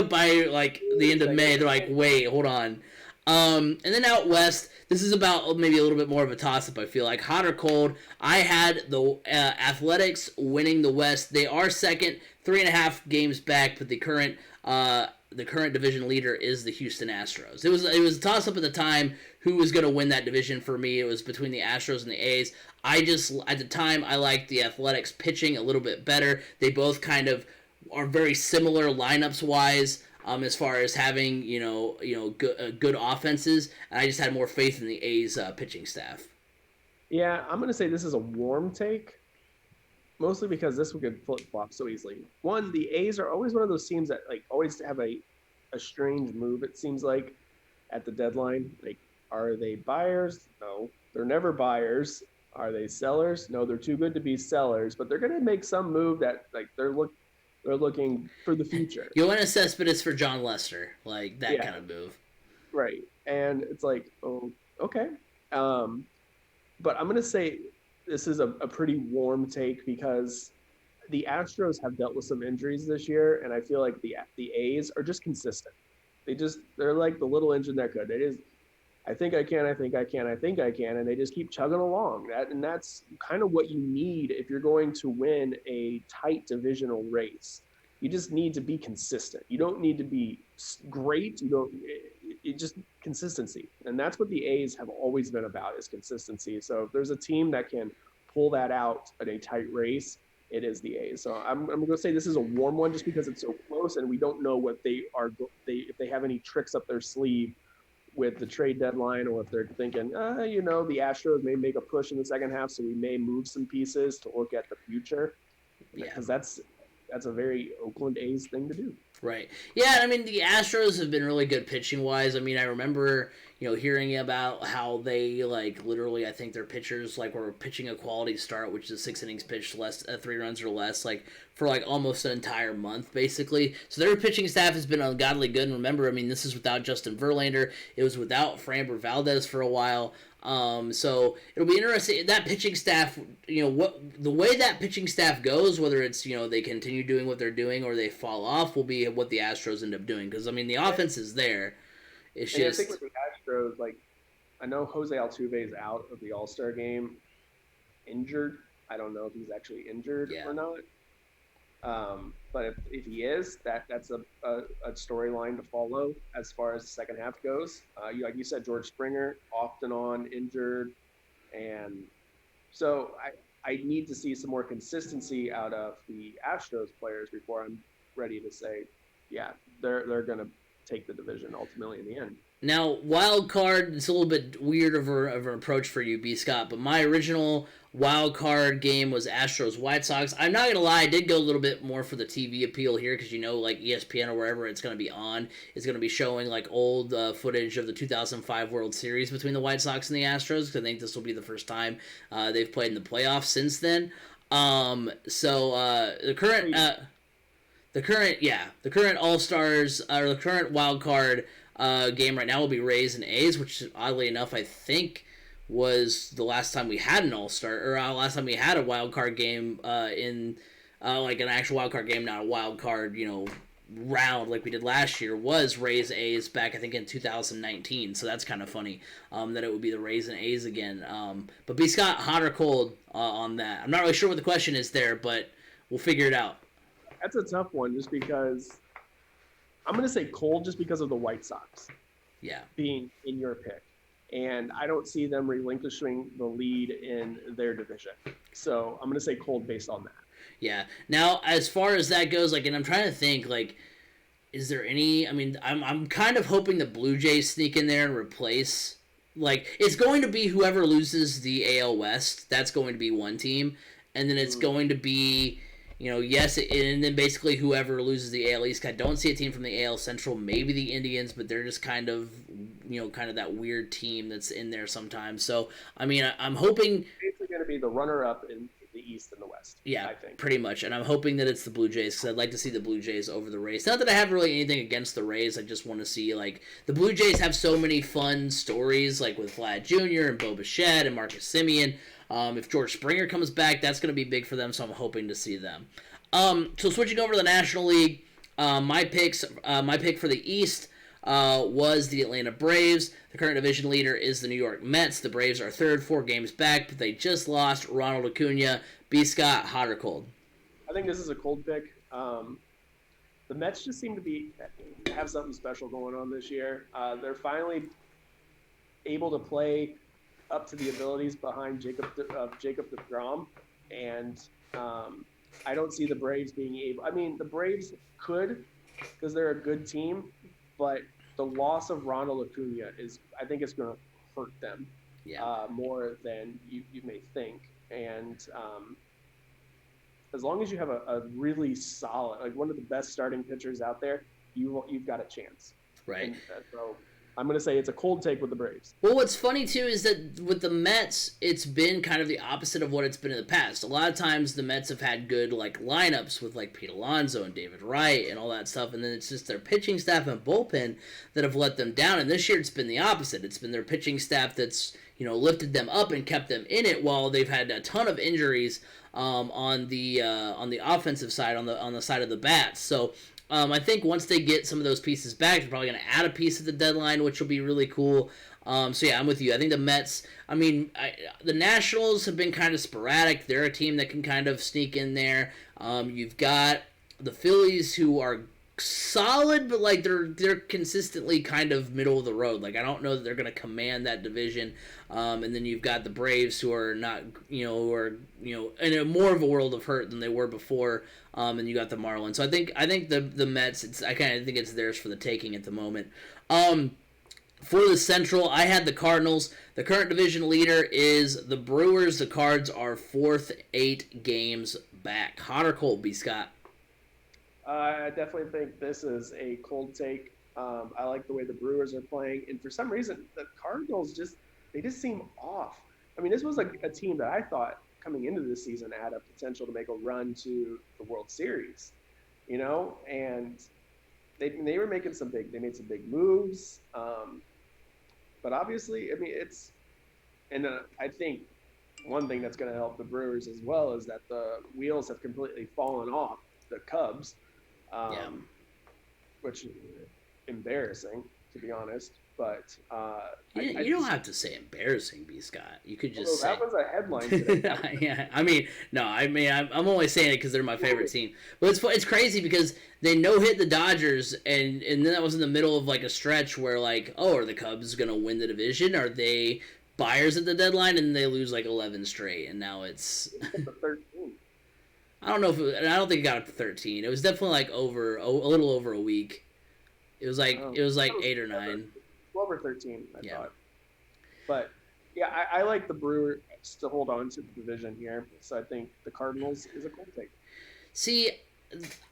by the end of May, they're wait, hold on. And then out west, this is about maybe a little bit more of a toss-up, I feel like. Hot or cold, I had the Athletics winning the West. They are second, 3.5 games back, but the current division leader is the Houston Astros. It was a toss-up at the time who was going to win that division for me. It was between the Astros and the A's. At the time, I liked the Athletics pitching a little bit better. They both kind of are very similar lineups-wise, as far as having, good offenses. And I just had more faith in the A's pitching staff. Yeah, I'm going to say this is a warm take, mostly because this one could flip-flop so easily. One, the A's are always one of those teams that always have a strange move, it seems like, at the deadline. Are they buyers? No, they're never buyers. Are they sellers? No, they're too good to be sellers, but they're going to make some move that they're looking for the future. Yoenis Cespedes for John Lester, that kind of move. Right, and it's oh, okay. But I'm going to say this is a pretty warm take because the Astros have dealt with some injuries this year, and I feel like the A's are just consistent. They're like the little engine that could. It is, I think I can, and they just keep chugging along. That's kind of what you need if you're going to win a tight divisional race. You just need to be consistent. You don't need to be great. It just consistency. And that's what the A's have always been about, is consistency. So if there's a team that can pull that out in a tight race, it is the A's. So I'm going to say this is a warm one just because it's so close and we don't know what if they have any tricks up their sleeve with the trade deadline, or if they're thinking, the Astros may make a push in the second half, so we may move some pieces to look at the future. because that's a very Oakland A's thing to do. Right. Yeah, I mean, the Astros have been really good pitching-wise. I mean, I remember, hearing about how they, literally, I think their pitchers, were pitching a quality start, which is 6 innings pitched, 3 runs or less, for, almost an entire month, basically. So their pitching staff has been ungodly good. And remember, I mean, this is without Justin Verlander. It was without Framber Valdez for a while. So it'll be interesting. That pitching staff, the way that pitching staff goes, whether it's, they continue doing what they're doing or they fall off, will be what the Astros end up doing. Because, I mean, the offense is there. It's just... I think with the Astros, I know Jose Altuve is out of the All-Star game injured. I don't know if he's actually injured or not. But if he is, that's a storyline to follow as far as the second half goes. Like you said, George Springer off and on injured, and so I need to see some more consistency out of the Astros players before I'm ready to say, yeah, they're going to take the division ultimately in the end. Now, wild card, it's a little bit weird of an approach for you, B. Scott, but my original wild card game was Astros White Sox. I'm not going to lie, I did go a little bit more for the TV appeal here because, ESPN or wherever it's going to be on is going to be showing, old footage of the 2005 World Series between the White Sox and the Astros, because I think this will be the first time they've played in the playoffs since then. The current All-Stars, or the current wild card game right now will be Rays and A's, which oddly enough I think was the last time we had an All-Star, or last time we had a wild card game in an actual wild card game, not a wild card round like we did last year, was Rays A's back I think in 2019. So that's kind of funny that it would be the Rays and A's again. But B. Scott, hot or cold on that? I'm not really sure what the question is there, but we'll figure it out. That's a tough one, just because I'm going to say cold, just because of the White Sox. Yeah. Being in your pick. And I don't see them relinquishing the lead in their division. So I'm going to say cold based on that. Yeah. Now, as far as that goes, and I'm trying to think, is there any... I mean, I'm kind of hoping the Blue Jays sneak in there and replace... it's going to be whoever loses the AL West. That's going to be one team. And then it's going to be... and then basically whoever loses the AL East. I don't see a team from the AL Central, maybe the Indians, but they're just kind of that weird team that's in there sometimes. So, I mean, I'm hoping... It's basically going to be the runner-up in the East and the West, yeah, I think. Pretty much. And I'm hoping that it's the Blue Jays, because I'd like to see the Blue Jays over the Rays. Not that I have really anything against the Rays. I just want to see, the Blue Jays have so many fun stories, with Vlad Jr. and Bo Bichette and Marcus Semien. If George Springer comes back, that's going to be big for them, so I'm hoping to see them. So switching over to the National League, my pick for the East was the Atlanta Braves. The current division leader is the New York Mets. The Braves are third, 4 games back, but they just lost Ronald Acuna. B. Scott, hot or cold? I think this is a cold pick. The Mets just seem to have something special going on this year. They're finally able to play up to the abilities behind Jacob deGrom, and I don't see the Braves being able. I mean, the Braves could, because they're a good team, but the loss of Ronald Acuna I think it's going to hurt them more than you may think. And as long as you have a really solid, one of the best starting pitchers out there, you've got a chance. Right. And, so I'm going to say it's a cold take with the Braves. Well, what's funny, too, is that with the Mets, it's been kind of the opposite of what it's been in the past. A lot of times the Mets have had good, lineups with, Pete Alonso and David Wright and all that stuff, and then it's just their pitching staff and bullpen that have let them down. And this year it's been the opposite. It's been their pitching staff that's, lifted them up and kept them in it, while they've had a ton of injuries on the offensive side, on the side of the bats. So I think once they get some of those pieces back, they're probably going to add a piece at the deadline, which will be really cool. So, yeah, I'm with you. I think the Mets, the Nationals have been kind of sporadic. They're a team that can kind of sneak in there. You've got the Phillies, who are solid, but they're consistently kind of middle of the road. I don't know that they're going to command that division. And then you've got the Braves, who are not, who are in a more of a world of hurt than they were before. And you got the Marlins. So I think the Mets, I kind of think it's theirs for the taking at the moment. For the Central, I had the Cardinals. The current division leader is the Brewers. The Cards are fourth, 8 games back. Hot or cold, B. Scott? I definitely think this is a cold take. I like the way the Brewers are playing, and for some reason, the Cardinals just seem off. I mean, this was a team that I thought coming into this season had a potential to make a run to the World Series, and they were making they made some big moves, but obviously, I mean, I think one thing that's going to help the Brewers as well is that the wheels have completely fallen off the Cubs, which is embarrassing, to be honest. But you don't have to say embarrassing, B. Scott. You could just say that was a headline today. Yeah, I'm only saying it because they're my favorite team. But it's crazy because they no-hit the Dodgers, and then that was in the middle of like a stretch where like, oh, are the Cubs gonna win the division? Are they buyers at the deadline? And they lose like 11 straight, and now it's 13. I don't know I don't think it got up to 13. It was definitely like a little over a week. It was like 8 or 9. 12 or 13, I thought. But yeah, I like the Brewers to hold on to the division here. So I think the Cardinals is a cold take. See,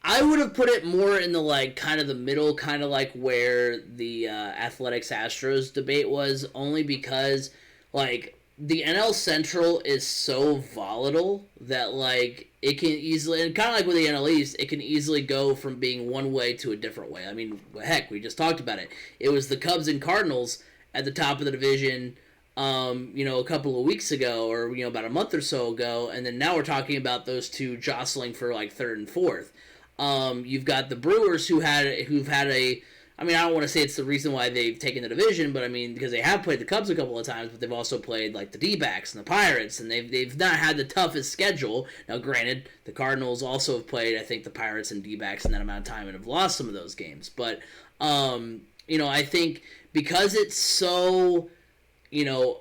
I would have put it more in the like kind of the middle, kind of like where the Athletics Astros debate was, only because like the NL Central is so volatile that like it can easily, and kind of like with the NL East, it can easily go from being one way to a different way. I mean, heck, we just talked about it. It was the Cubs and Cardinals at the top of the division, a couple of weeks ago, or about a month or so ago, and then now we're talking about those two jostling for like third and fourth. You've got the Brewers who've had a. I mean, I don't want to say it's the reason why they've taken the division, but I mean, because they have played the Cubs a couple of times, but they've also played like the D-backs and the Pirates, and they've not had the toughest schedule. Now, granted, the Cardinals also have played, I think, the Pirates and D-backs in that amount of time and have lost some of those games. But, I think because it's so,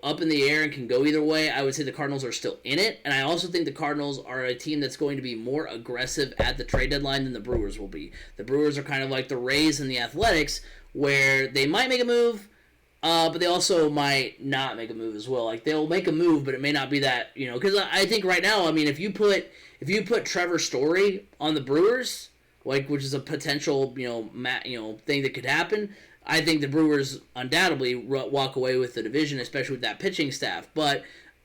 up in the air and can go either way, I would say the Cardinals are still in it. And I also think the Cardinals are a team that's going to be more aggressive at the trade deadline than the Brewers will be. The Brewers are kind of like the Rays and the Athletics, where they might make a move, but they also might not make a move as well. Like, they'll make a move, but it may not be that, because I think right now, I mean, if you put Trevor Story on the Brewers, like, which is a potential, thing that could happen, I think the Brewers undoubtedly walk away with the division, especially with that pitching staff. But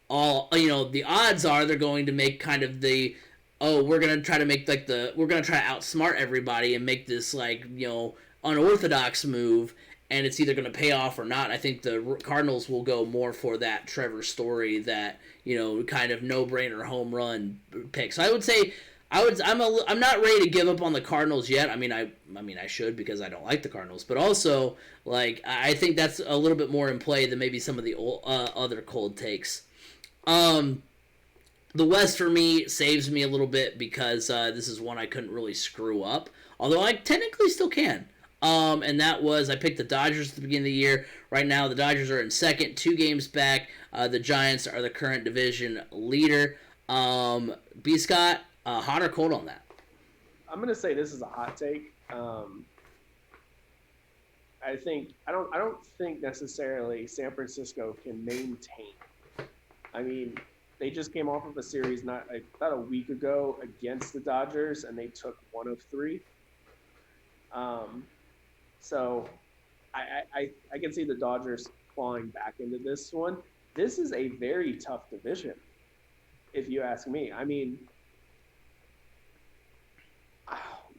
the odds are they're going to make kind of we're going to try to outsmart everybody and make this unorthodox move, and it's either going to pay off or not. I think the Cardinals will go more for that Trevor Story, that kind of no-brainer home run pick. So I would say. I'm not ready to give up on the Cardinals yet. I mean I should, because I don't like the Cardinals, but also like I think that's a little bit more in play than maybe some of the other cold takes. The West for me saves me a little bit because this is one I couldn't really screw up, although I technically still can. And that was I picked the Dodgers at the beginning of the year. Right now the Dodgers are in second, 2 games back. The Giants are the current division leader. B. Scott. Hot or cold on that? I'm gonna say this is a hot take. I don't think necessarily San Francisco can maintain. I mean, they just came off of a series about a week ago against the Dodgers, and they took 1 of 3. So I can see the Dodgers clawing back into this one. This is a very tough division, if you ask me. I mean.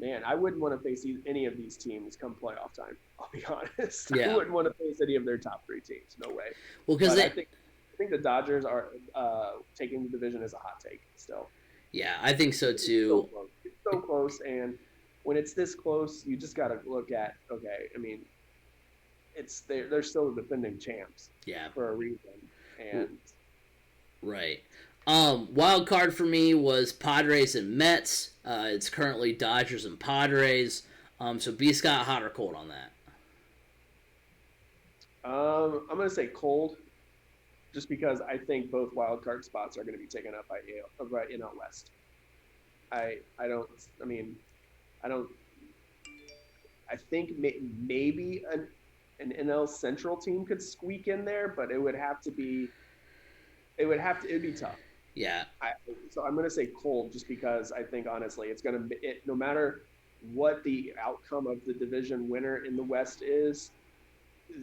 Man, I wouldn't want to face any of these teams come playoff time. I'll be honest. Yeah. I wouldn't want to face any of their top 3 teams. No way. Well, because I think the Dodgers are taking the division as a hot take still. Yeah, I think so too. It's so close, and when it's this close, you just got to look at I mean, they're still the defending champs. Yeah. For a reason, and right. Wild card for me was Padres and Mets. It's currently Dodgers and Padres. So B. Scott, hot or cold on that? I'm going to say cold, just because I think both wild card spots are going to be taken up by NL West. I think maybe an NL Central team could squeak in there, but it would be tough. Yeah. So I'm going to say cold, just because I think, honestly, it's going to be, no matter what the outcome of the division winner in the West is,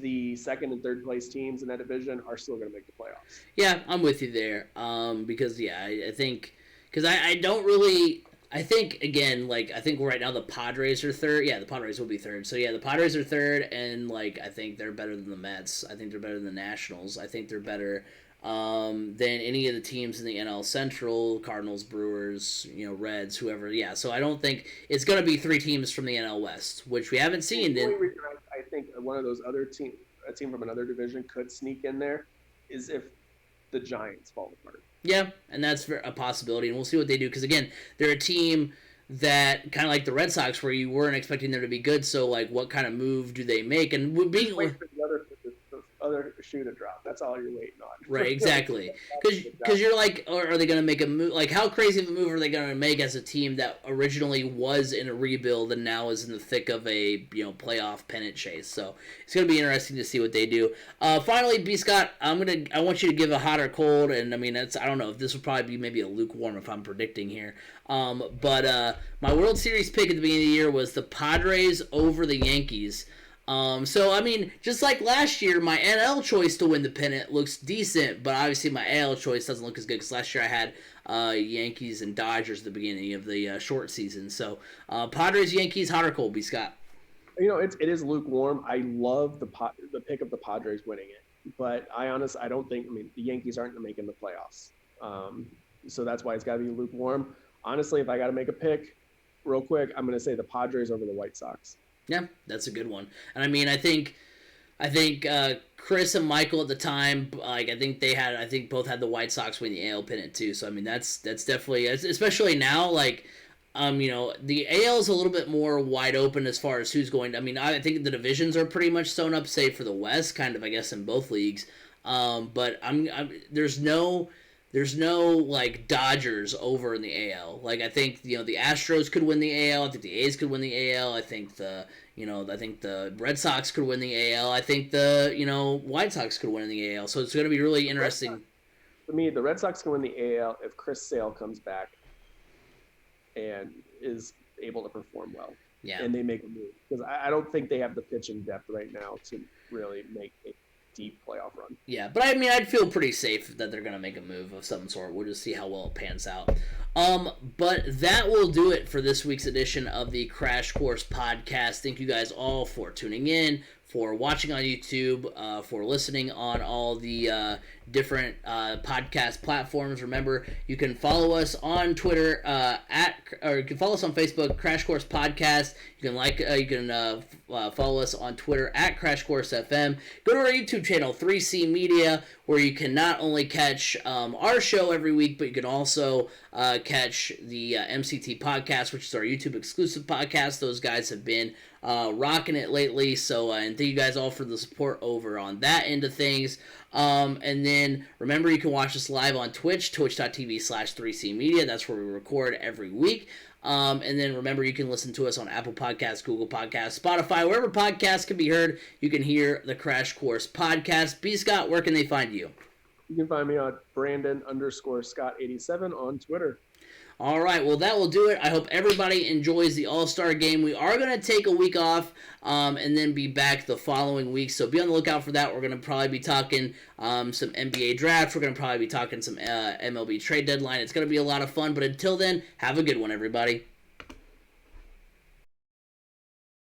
the second and third place teams in that division are still going to make the playoffs. Yeah, I'm with you there. Because I think, because I don't really. I think, again, like, I think right now the Padres are third. Yeah, the Padres will be third. So, yeah, the Padres are third, and, like, I think they're better than the Mets. I think they're better than the Nationals. I think they're better than any of the teams in the NL Central, Cardinals, Brewers, Reds, whoever. Yeah, so I don't think it's going to be 3 teams from the NL West, which we haven't seen. The only reason I think one of those other a team from another division could sneak in there is if the Giants fall apart. Yeah, and that's a possibility, and we'll see what they do, because, again, they're a team that, kind of like the Red Sox, where you weren't expecting them to be good, so, like, what kind of move do they make? And being... wait for the other shoe to drop. That's all you're waiting on. Right, exactly. Because you're like, are they going to make a move? Like, how crazy of a move are they going to make as a team that originally was in a rebuild and now is in the thick of a playoff pennant chase? So it's going to be interesting to see what they do. Finally, B. Scott, I want you to give a hot or cold, and I mean, I don't know if this will probably be maybe a lukewarm if I'm predicting here. But my World Series pick at the beginning of the year was the Padres over the Yankees. So, I mean, just like last year, my NL choice to win the pennant looks decent, but obviously my AL choice doesn't look as good, because last year I had Yankees and Dodgers at the beginning of the short season. So, Padres, Yankees, hot or cold, B. Scott? It is lukewarm. I love the pick of the Padres winning it, but I don't think, the Yankees aren't making the playoffs. So that's why it's got to be lukewarm. Honestly, if I got to make a pick real quick, I'm going to say the Padres over the White Sox. Yeah, that's a good one. And I mean, I think Chris and Michael at the time, like, I think both had the White Sox win the AL pennant too. So I mean, that's definitely, especially now, like, the AL is a little bit more wide open as far as who's going to, I mean, I think the divisions are pretty much sewn up, save for the West, kind of, I guess, in both leagues. But there's no like Dodgers over in the AL. Like, I think the Astros could win the AL. I think the A's could win the AL. I think the Red Sox could win the AL. I think the White Sox could win in the AL. So it's going to be really interesting. For me, the Red Sox can win the AL if Chris Sale comes back and is able to perform well. Yeah. And they make a move, because I don't think they have the pitching depth right now to really make a deep playoff run. Yeah, but I mean, I'd feel pretty safe that they're going to make a move of some sort. We'll just see how well it pans out. But that will do it for this week's edition of the Crash Course Podcast. Thank you guys all for tuning in, for watching on YouTube, for listening on all the different podcast platforms. Remember, you can follow us on Twitter you can follow us on Facebook, Crash Course Podcast. You can follow us on Twitter at Crash Course FM. Go to our YouTube channel, 3C Media, where you can not only catch our show every week, but you can also catch the MCT podcast, which is our YouTube exclusive podcast. Those guys have been rocking it lately. So, and thank you guys all for the support over on that end of things. And then remember, you can watch us live on Twitch, twitch.tv/3C Media. That's where we record every week. And then remember, you can listen to us on Apple Podcasts, Google Podcasts, Spotify, wherever podcasts can be heard. You can hear the Crash Course Podcast. B. Scott, where can they find you? You can find me on Brandon_Scott87 on Twitter. All right, well, that will do it. I hope everybody enjoys the All-Star Game. We are going to take a week off and then be back the following week, so be on the lookout for that. We're going to probably be talking some NBA draft. We're going to probably be talking some MLB trade deadline. It's going to be a lot of fun, but until then, have a good one, everybody.